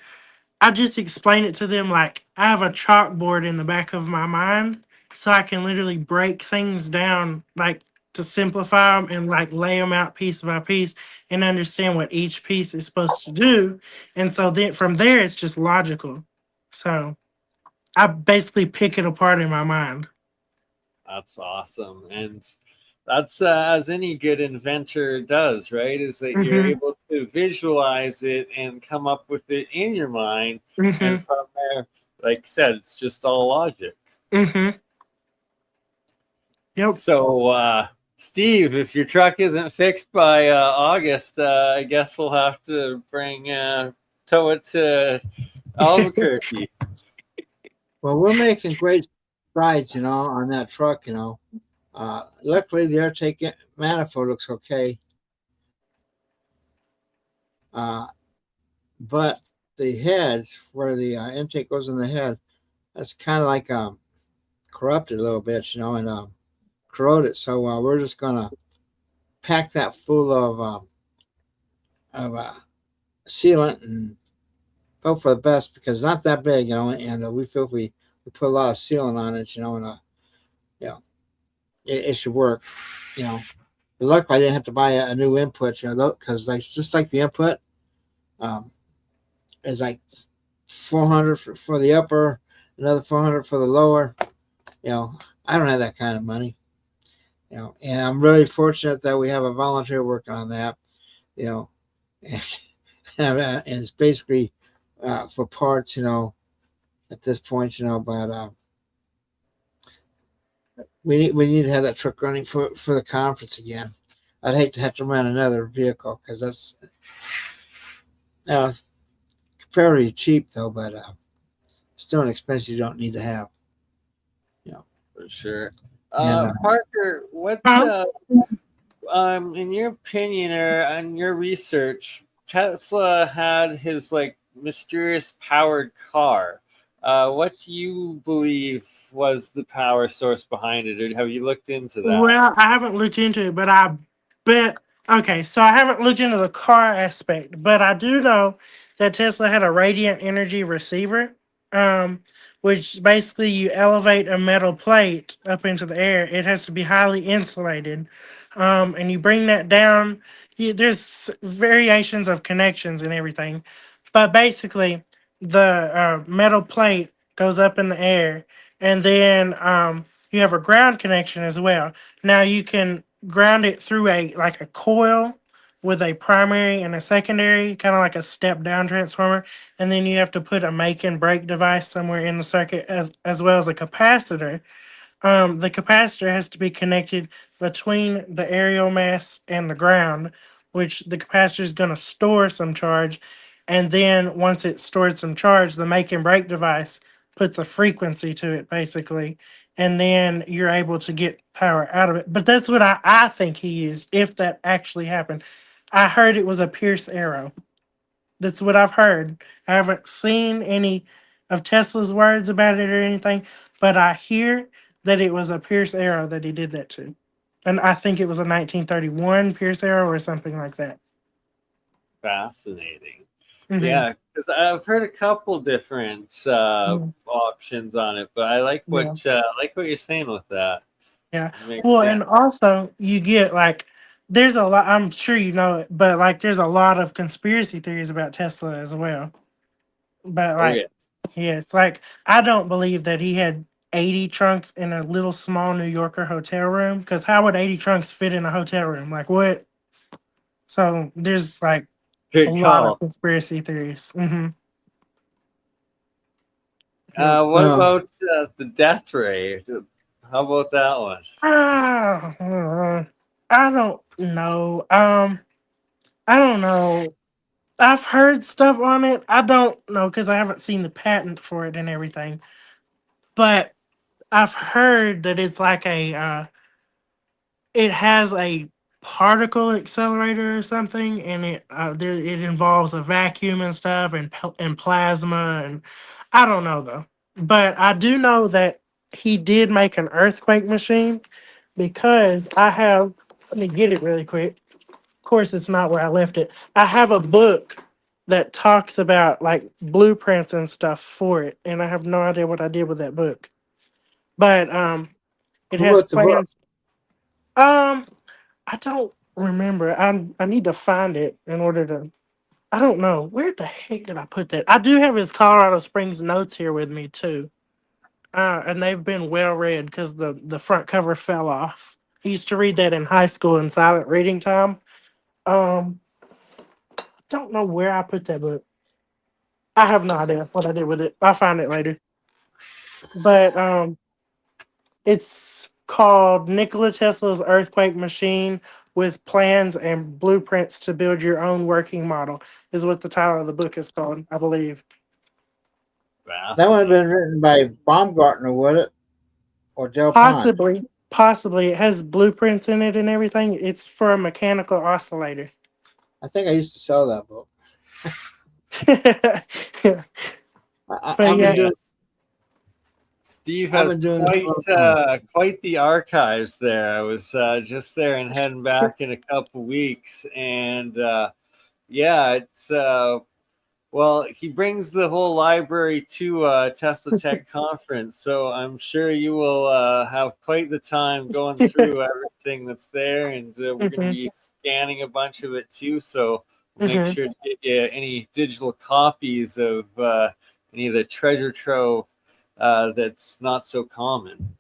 I just explain it to them like I have a chalkboard in the back of my mind so I can literally break things down like to simplify them and like lay them out piece by piece and understand what each piece is supposed to do. And so then from there it's just logical. So I basically pick it apart in my mind. That's awesome. And that's as any good inventor does, right? Is that you're Mm-hmm. able to visualize it and come up with it in your mind. Mm-hmm. And from there, like I said, it's just all logic. Mm-hmm. Yep. So, Steve, if your truck isn't fixed by August, I guess we'll have to tow it to Albuquerque. Well, we're making great strides, on that truck, luckily the air take manifold looks okay. But the heads where the intake goes in the head, that's kind of like corrupted a little bit, and corroded. So we're just gonna pack that full of sealant and hope for the best because it's not that big, and we feel if we put a lot of sealant on it, and it should work, But luckily I didn't have to buy a new input, because just like the input, is like $400 for the upper, another $400 for the lower. I don't have that kind of money. And I'm really fortunate that we have a volunteer working on that. And it's basically for parts, at this point, but we need to have that truck running for the conference again. I'd hate to have to rent another vehicle because that's comparatively cheap though, but still an expense you don't need to have. For sure. And, Parker, what in your opinion or on your research, Tesla had his like mysterious powered car. What do you believe was the power source behind it, or have you looked into that? Well, I haven't looked into it, but I bet. Okay, so I haven't looked into the car aspect, but I do know that Tesla had a radiant energy receiver, which basically you elevate a metal plate up into the air. It has to be highly insulated, and you bring that down. There's variations of connections and everything, but basically the metal plate goes up in the air, and then you have a ground connection as well. Now you can ground it through a coil with a primary and a secondary, kind of like a step down transformer, and then you have to put a make and break device somewhere in the circuit as well as a capacitor. The capacitor has to be connected between the aerial mass and the ground, which the capacitor is going to store some charge. And then once it's stored some charge, the make and break device puts a frequency to it, basically. And then you're able to get power out of it. But that's what I think he used, if that actually happened. I heard it was a Pierce arrow. That's what I've heard. I haven't seen any of Tesla's words about it or anything, but I hear that it was a Pierce arrow that he did that to. And I think it was a 1931 Pierce arrow or something like that. Fascinating. Mhm. Yeah, because I've heard a couple different Mhm. options on it, but I like what you're saying with that. Yeah. It makes Well, and sense. also you get like there's a lot, I'm sure you know it, but like there's a lot of conspiracy theories about Tesla as well. But Oh like yeah. yes, like I don't believe that he had 80 trunks in a little small New Yorker hotel room, because how would 80 trunks fit in a hotel room? Like what? So there's like a Good lot of call. conspiracy theories. What about the death ray? How about that one? I don't know. I don't know. I've heard stuff on it. I don't know because I haven't seen the patent for it and everything. But I've heard that it's like it has a particle accelerator or something, and it involves a vacuum and stuff and plasma, and I don't know though. But I do know that he did make an earthquake machine, because I have, let me get it really quick. Of course, it's not where I left it. I have a book that talks about like blueprints and stuff for it, and I have no idea what I did with that book. But it Who has wrote the book? plans. I don't remember. I need to find it in order to. I don't know where the heck did I put that. I do have his Colorado Springs notes here with me too, and they've been well read because the front cover fell off. I used to read that in high school in silent reading time. Um, don't know where I put that book. I have no idea what I did with it. I'll find it later. But it's called Nikola Tesla's Earthquake Machine with Plans and Blueprints to Build Your Own Working Model, is what the title of the book is called, I believe. That would have Fascinating. been written by Baumgartner, would it? Or Del Pont? Possibly. It has blueprints in it and everything. It's for a mechanical oscillator. I think I used to sell that book. But I've been yeah. Yeah. doing. Steve I've has been doing this quite for a long time. quite the archives there. I was just there and heading back in a couple weeks, and yeah, it's well, he brings the whole library to Tesla Tech conference, so I'm sure you will have quite the time going through everything that's there, and we're going to Mhm, be scanning a bunch of it too. So we'll make mhm. sure to get you any digital copies of any of the treasure trove that's not so common.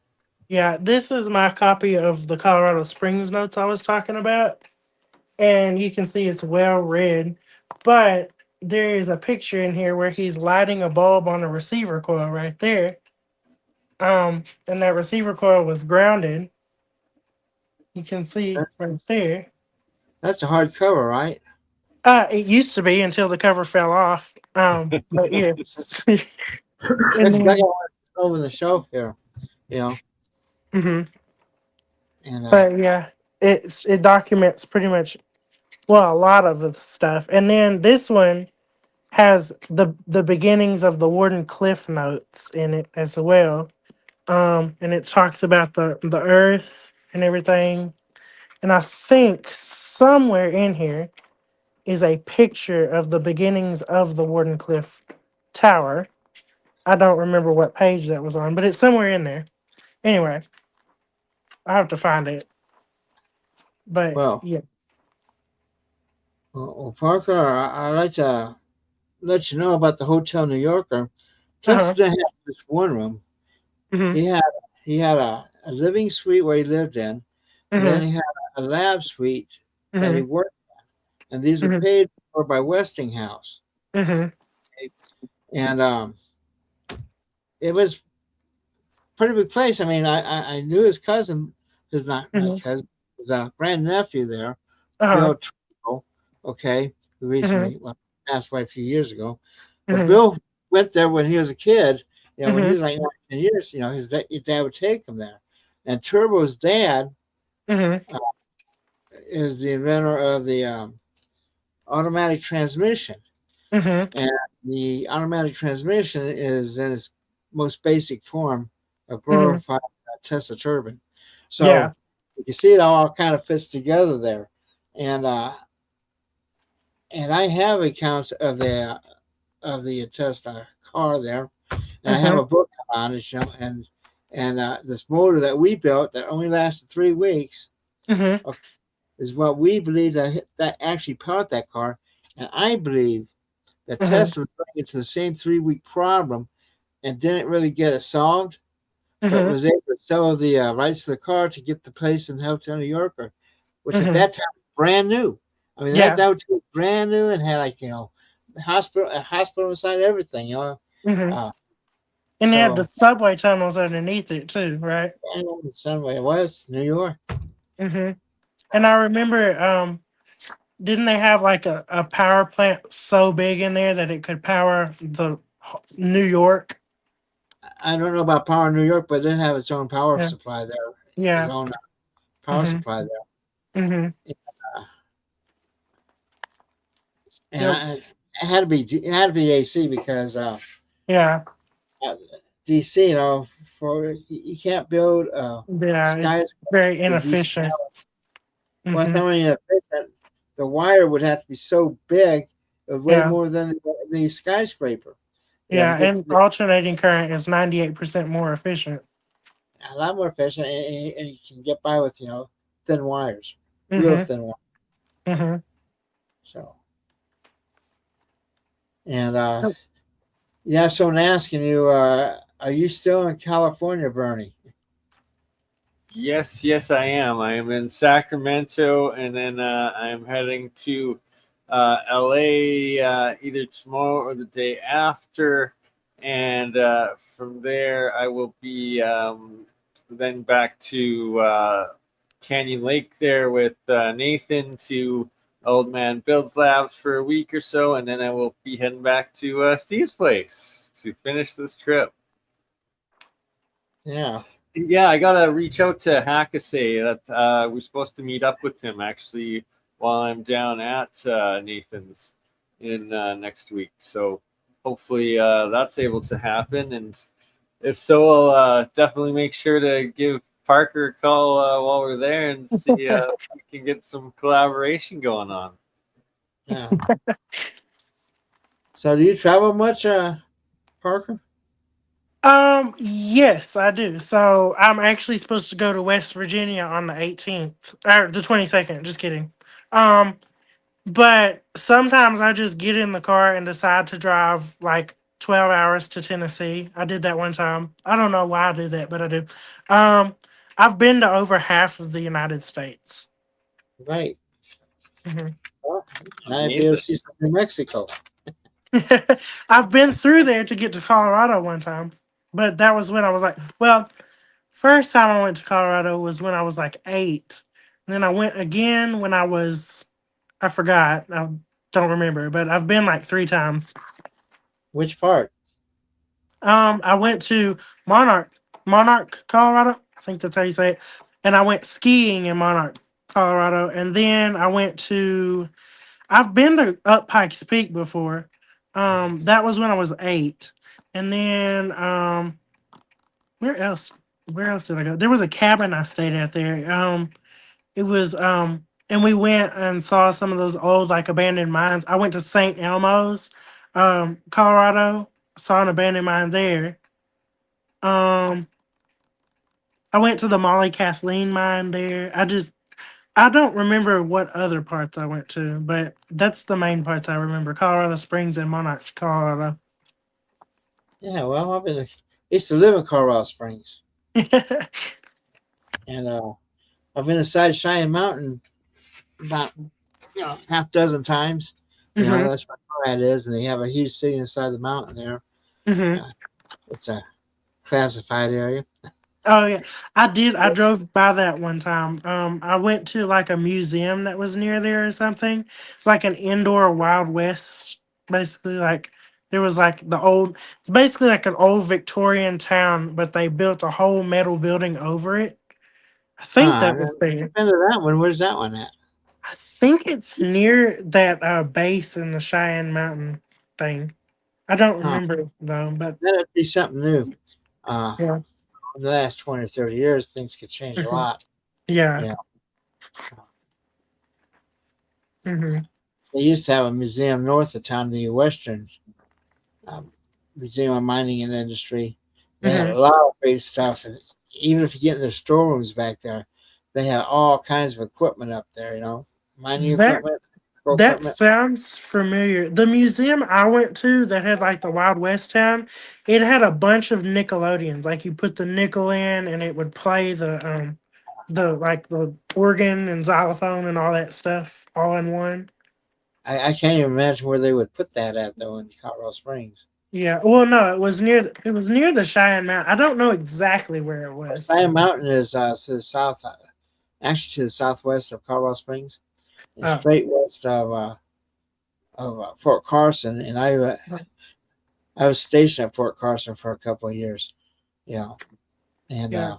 Yeah, this is my copy of the Colorado Springs notes I was talking about. And you can see it's well read. But there is a picture in here where he's lighting a bulb on a receiver coil right there. And that receiver coil was grounded. You can see right there. That's a hard cover, right? It used to be until the cover fell off. But yes. And It's got then, one over the shelf here, you know, mhm. and But yeah, it documents pretty much, well, a lot of the stuff. And then this one has the beginnings of the Warden Cliff notes in it as well. And it talks about the earth and everything. And I think somewhere in here is a picture of the beginnings of the Warden Cliff Tower. I don't remember what page that was on, but it's somewhere in there. Anyway, I have to find it. But well, yeah. Parker, I like to let you know about the Hotel New Yorker. Uh-huh. Tesla had this one room. Hmm. He had a living suite where he lived in, and then Hmm. he had a lab suite that he Hmm. worked, and these were Hmm. paid for by Westinghouse. Hmm. And it was pretty big place. I mean, I knew his cousin, his not Hmm. cousin, his grandnephew there, Uh-huh. Bill Trickle. okay, who recently passed away a few years ago. But Mhm. Bill went there when he was a kid. When he Mhm. was like 19 years, his dad would take him there. And Turbo's dad Mhm. uh, is the inventor of the automatic transmission. Mhm. And the automatic transmission is in its most basic form a Mhm. glorified Tesla turbine. Yeah. So you see it all kind of fits together there. And and I have accounts of the Tesla car there, and I have Mhm. a book on it, and this motor that we built that only lasted 3 weeks Mhm. is what we believe that actually powered that car, and I believe that Mhm. Tesla was running into the same 3 week problem and didn't really get it solved, but Mhm. was able to sell the rights to the car to get the place in Hotel New Yorker, which at Mhm. that time was brand new. I mean Yeah. that was brand new and had a hospital inside everything. Mhm. Uh, And they had the so subway tunnels underneath it too, right? I know in some way it was New York. Mhm. And I remember, didn't they have like a power plant so big in there that it could power the New York? I don't know about Power New York, but it did have its own power Yeah. supply there, its Yeah. own power Mhm. supply there. Mhm. Uh, and Yep. it had to be AC because Yeah. uh, DC, for you can't build Yeah. skyscraper It's very with DC. inefficient. Well, it's not Mhm. only efficient, the wire would have to be so big, it would weigh Yeah. more than the skyscraper. To Yeah. get to And alternating current is 98% more efficient. a lot more efficient, and you can get by with thin wires, real Mhm. thin wires. Mhm. So and yeah, so I'm asking you, are you still in California, Bernie? Yes, I am. I am in Sacramento, and then I am heading to LA either tomorrow or the day after. And from there, I will be then back to Canyon Lake there with Nathan to Old Man Builds Labs for a week or so. And then I will be heading back to Steve's place to finish this trip. Yeah. Yeah, I gotta reach out to Hackasay. That we're supposed to meet up with him actually while I'm down at Nathan's in next week. So hopefully that's able to happen. And if so, I'll definitely make sure to give Parker a call while we're there and see if we can get some collaboration going on. Yeah. So do you travel much, Parker? Yes, I do. So I'm actually supposed to go to West Virginia on the 18th or the 22nd. Just kidding. Um, but sometimes I just get in the car and decide to drive like 12 hours to Tennessee. I did that one time. I don't know why I do that, but I do. Um, I've been to over half of the United States. Right. Mhm. Well, now I'd be able to Amazing. see some New Mexico. I've been through there to get to Colorado one time, but that was when I was like, well, first time I went to Colorado was when I was like 8. And then I went again when I forgot. I don't remember, but I've been like 3 times. Which part? I went to Monarch, Colorado. I think that's how you say it. And I went skiing in Monarch, Colorado. And then I've been to Up Pikes Peak before. That was when I was 8. And then where else? Where else did I go? There was a cabin I stayed at there. It was and we went and saw some of those old like abandoned mines. I went to St. Elmo's, Colorado. Saw an abandoned mine there. Um, I went to the Molly Kathleen mine there. I don't remember what other parts I went to, but that's the main parts I remember. Colorado Springs and Monarch, Colorado. Yeah, well, used to live in Colorado Springs, Mhm. and I've been inside Cheyenne Mountain about half dozen times. That's where Conrad is, and they have a huge city inside the mountain there. Mhm. Uh, it's a classified area. Oh yeah, I did. I drove by that one time. I went to like a museum that was near there or something. It's like an indoor Wild West, basically. Like there was like the old. It's basically like an old Victorian town, but they built a whole metal building over it. I think I've that was never there. been to that one. Where's that one at? I think it's near that base in the Cheyenne Mountain thing. I don't Huh. remember though, but That'd be something new. Uh, yeah, in the last 20 or 30 years, things could change a mhm, lot. yeah. Yeah. Hmm. They used to have a museum north of town, the Western um, Museum of Mining and Industry. They had Hmm. a lot of great stuff. And even if you get in their storerooms back there, they had all kinds of equipment up there, mining That equipment, That equipment. sounds familiar. The museum I went to that had like the Wild West town, it had a bunch of Nickelodeons. Like you put the nickel in and it would play the like the organ and xylophone and all that stuff all in one. I can't even imagine where they would put that at, though, in Colorado Springs. Yeah. Well, no, it was near the Cheyenne Mountain. I don't know exactly where it was. Cheyenne Mountain is to the south, actually to the southwest of Colorado Springs. It's Oh. straight west of Fort Carson, and I was stationed at Fort Carson for a couple of years. Yeah, and Yeah.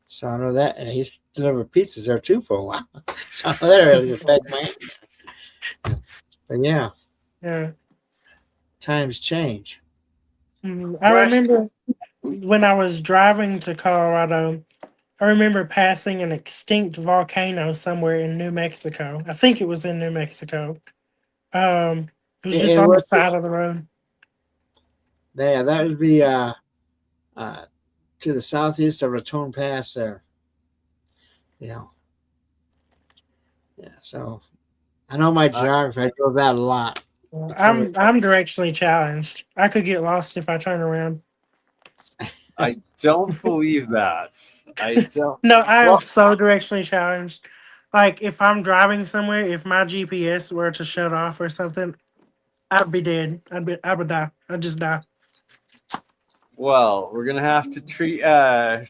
so I know that, and he used to deliver pizzas there too for a while. So I know that really affect my. But yeah, Yeah. times change. I Question. remember when I was driving to Colorado, I remember passing an extinct volcano somewhere in New Mexico. I think it was in New Mexico. It was just It on the was, side of the road. yeah, that would be uh to the southeast of Raton Pass there. Yeah, yeah. So I know my I, geography. I drove that a lot. Well, I covered. I'm directionally challenged. I could get lost if I turn around. I don't believe that. I don't. No, I am Well, so directionally challenged. Like if I'm driving somewhere, if my GPS were to shut off or something, I'd be dead. I would die. I'd just die. we're gonna have to treat. I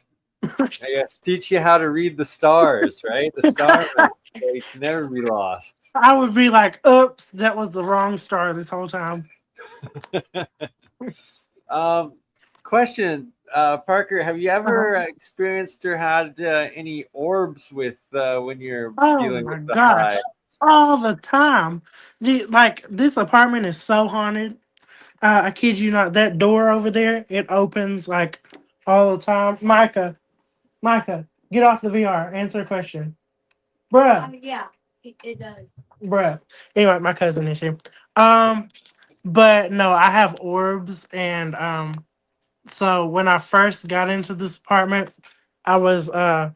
guess teach you how to read the stars, right? The stars. So you can never be lost. I would be like, oops, that was the wrong star this whole time. Um, question, Parker, have you Uh-huh. ever experienced or had any orbs with when you're Oh dealing my with the high? gosh. All the time. Like this apartment is so haunted. I kid you not, that door over there, it opens like all the time. Micah, get off the VR. Answer a question. Bruh. Yeah, it does. Bruh. Anyway, my cousin is here. Um, but no, I have orbs and so when I first got into this apartment, I was uh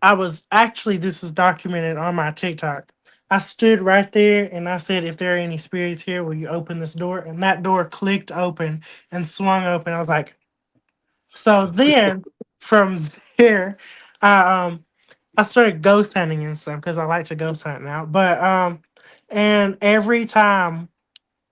I was actually, this is documented on my TikTok. I stood right there and I said, if there are any spirits here, will you open this door? And that door clicked open and swung open. I was like, so then from there, I I started ghost hunting and stuff because I like to ghost hunt now. But and every time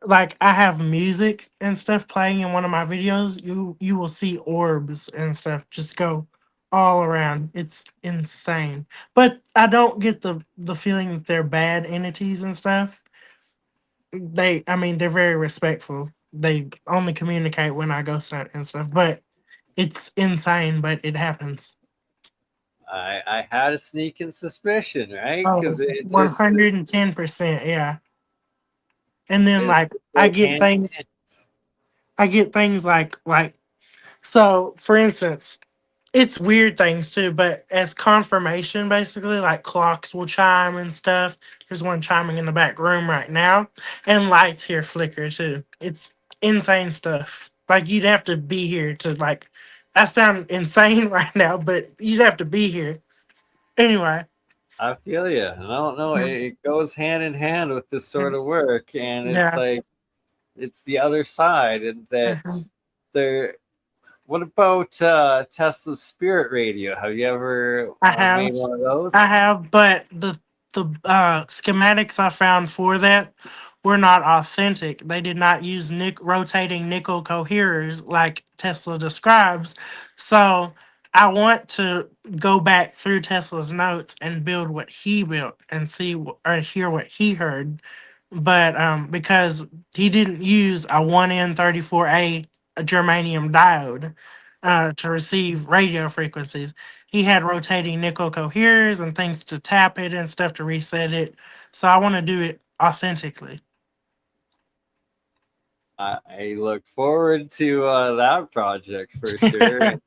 like I have music and stuff playing in one of my videos, you will see orbs and stuff just go all around. It's insane. But I don't get the feeling that they're bad entities and stuff. I mean, they're very respectful. They only communicate when I go stunt and stuff. But it's insane, but it happens. I had a sneaking suspicion, right? Because Oh, it just 110%, yeah. And then it like I goes get hand in things hand. I get things like so for instance, it's weird things too, but as confirmation, basically, like clocks will chime and stuff. There's one chiming in the back room right now, and lights here flicker too. It's insane stuff. Like you'd have to be here to like. I sound insane right now, but you'd have to be here anyway. I feel you. I don't know. Mhm. It goes hand in hand with this sort of work, and it's Yeah, like it's the other side, and that mhm. there. What about Tesla's Spirit Radio? Have you ever I have, made one of I those? have, but the schematics I found for that were not authentic. They did not use rotating nickel coherers like Tesla describes. So I want to go back through Tesla's notes and build what he built and see or hear what he heard. But because he didn't use a 1N34A germanium diode to receive radio frequencies, he had rotating nickel coherers and things to tap it and stuff to reset it. So I want to do it authentically. I look forward to that project for sure.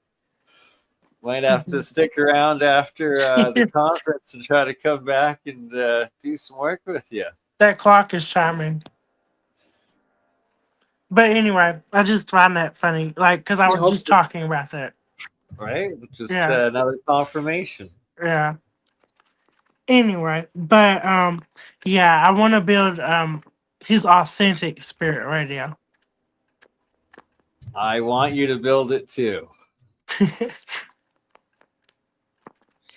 Might have to stick around after the conference and try to come back and do some work with you. That clock is chiming. But anyway, I just find that funny, like, because I was just talking about that. Right? Just another confirmation. Yeah. Anyway, but yeah, I want to build his authentic spirit radio. I want you to build it too.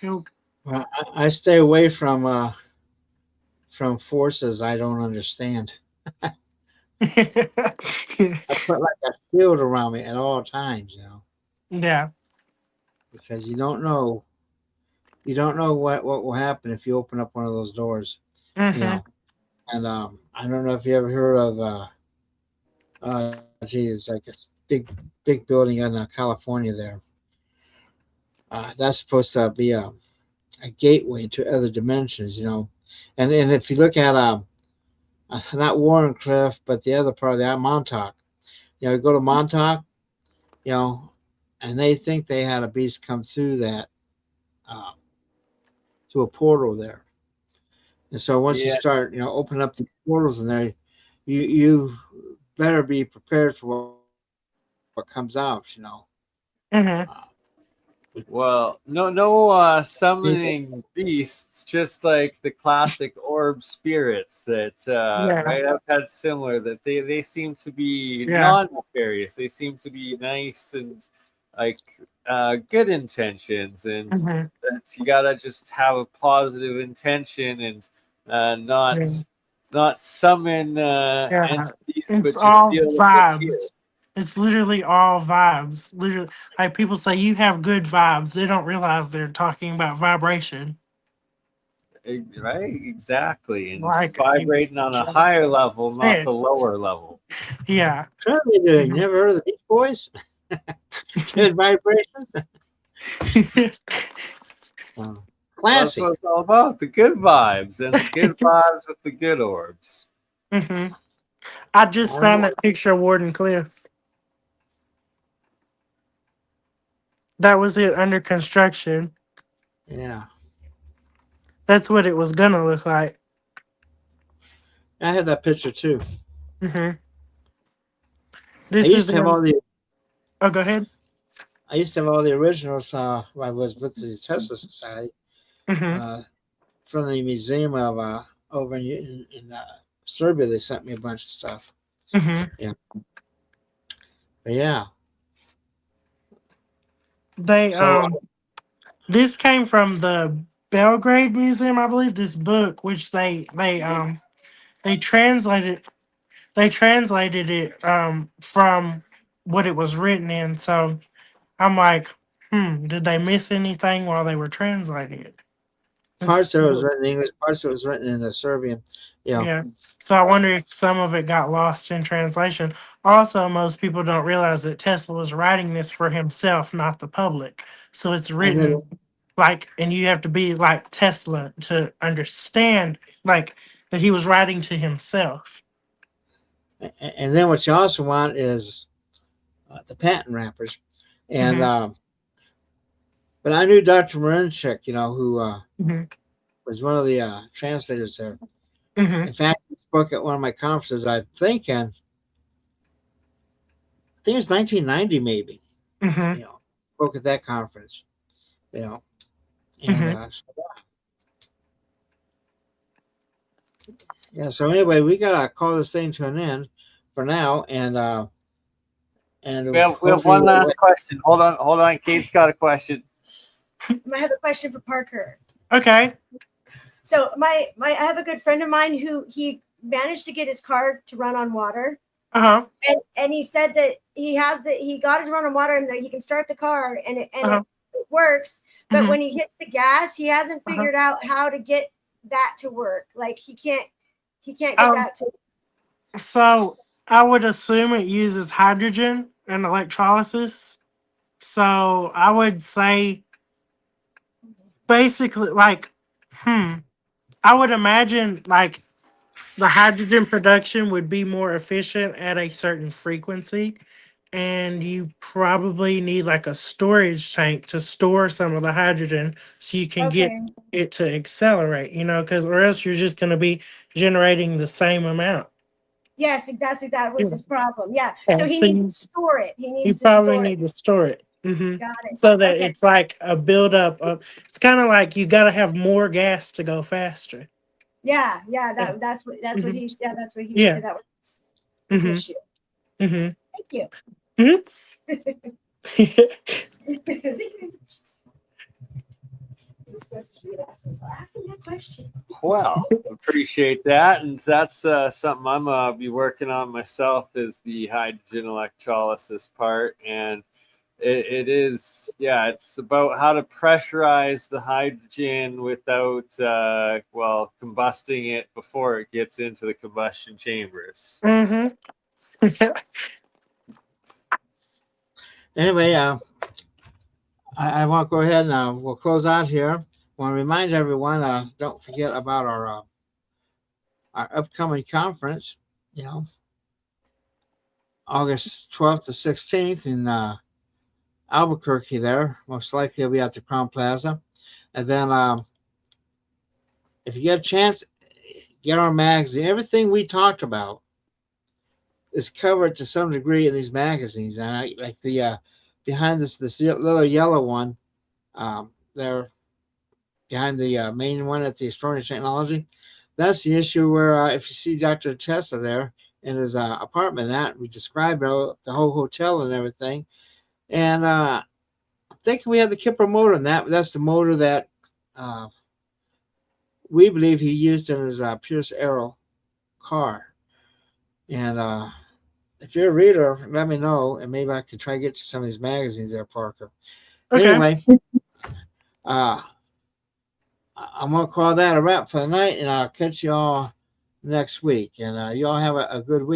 Well, I stay away from forces I don't understand. I put like a shield around me at all times, you know. Yeah. Because you don't know what will happen if you open up one of those doors. Mm-hmm. You know. And I don't know if you ever heard of it's like this big building in California there. That's supposed to be a gateway to other dimensions, you know. And if you look at not Warren Cliff, but the other part of that, Montauk, you know, you go to Montauk, you know, and they think they had a beast come through that to a portal there. And so once you start, you know, opening up the portals in there, you better be prepared for what comes out, you know. Mm-hmm. Well, no summoning beasts, just like the classic orb spirits that right, I've had similar, that they seem to be non-nefarious. They seem to be nice and like good intentions, and that you gotta just have a positive intention and not summon entities, it's but just all deal with vibes. what's here. It's literally all vibes. Literally, like people say, you have good vibes. They don't realize they're talking about vibration. Right, exactly, and Like, vibrating on a higher level, not the lower level. Yeah. What are they doing? Never heard of the Beach Boys? Good vibrations. That's what it's all about. The good vibes and the good vibes with the good orbs. Mm-hmm. I just found that picture of Warden Cliff. That was it under construction. Yeah. That's what it was gonna look like. I had that picture too. Mm-hmm. I used to have all the. Oh, go ahead. I used to have all the originals when I was with the Tesla Society from the museum of over in Serbia. They sent me a bunch of stuff. Yeah. But yeah. They this came from the Belgrade Museum, I believe. This book, which they translated it from what it was written in. So I'm like, did they miss anything while they were translating it? Parts of it was written in English, parts of it was written in the Serbian. Yeah. So I wonder if some of it got lost in translation. Also, most people don't realize that Tesla was writing this for himself, not the public. So it's written like, and you have to be like Tesla to understand like that he was writing to himself. And then what you also want is the patent wrappers. And but I knew Dr. Marinchik, you know, who was one of the translators there. In fact, he spoke at one of my conferences. I think it was 1990, maybe. You know, spoke at that conference. You know, and yeah. So anyway, we gotta call this thing to an end for now, and we have one last question. Hold on. Kate's got a question. I have a question for Parker. Okay. So I have a good friend of mine who he managed to get his car to run on water. And he said that he got it to run on water and that he can start the car and works, but Mhm. when he hits the gas, he hasn't figured out how to get that to work. Like he can't get that to. So I would assume it uses hydrogen and electrolysis. So I would say basically I would imagine like the hydrogen production would be more efficient at a certain frequency, and you probably need like a storage tank to store some of the hydrogen so you can get Okay. it to accelerate, because or else you're just going to be generating the same amount. Yes, that was his problem. Yeah. Yeah, So he so needs to store it. He you needs to probably store it. need to store it. Got it. So that Okay. it's like a buildup of, it's kind of like you got to have more gas to go faster. Yeah. Yeah. That's what Mhm. he said. That's what he Yeah. said. That was his Mhm. issue. Mhm. Thank you. Mhm. Ask him that question. Well, appreciate that, and that's something I'm be working on myself is the hydrogen electrolysis part, and it is it's about how to pressurize the hydrogen without combusting it before it gets into the combustion chambers. Mhm. Anyway, I want to go ahead and we'll close out here. I want to remind everyone, don't forget about our upcoming conference, August 12th to 16th in Albuquerque there. Most likely it'll be at the Crown Plaza. And then if you get a chance, get our magazine. Everything we talked about is covered to some degree in these magazines. And I like the behind this little yellow one there behind the main one at the Extraordinary Technology. That's the issue where if you see Dr. Tesla there in his apartment, that we described the whole hotel and everything. And I'm thinking we have the Kipper motor, and that's the motor that we believe he used in his Pierce Arrow car. And if you're a reader, let me know, and maybe I can try to get you some of these magazines there, Parker. Okay. Anyway, I'm going to call that a wrap for the night, and I'll catch you all next week. And you all have a good week.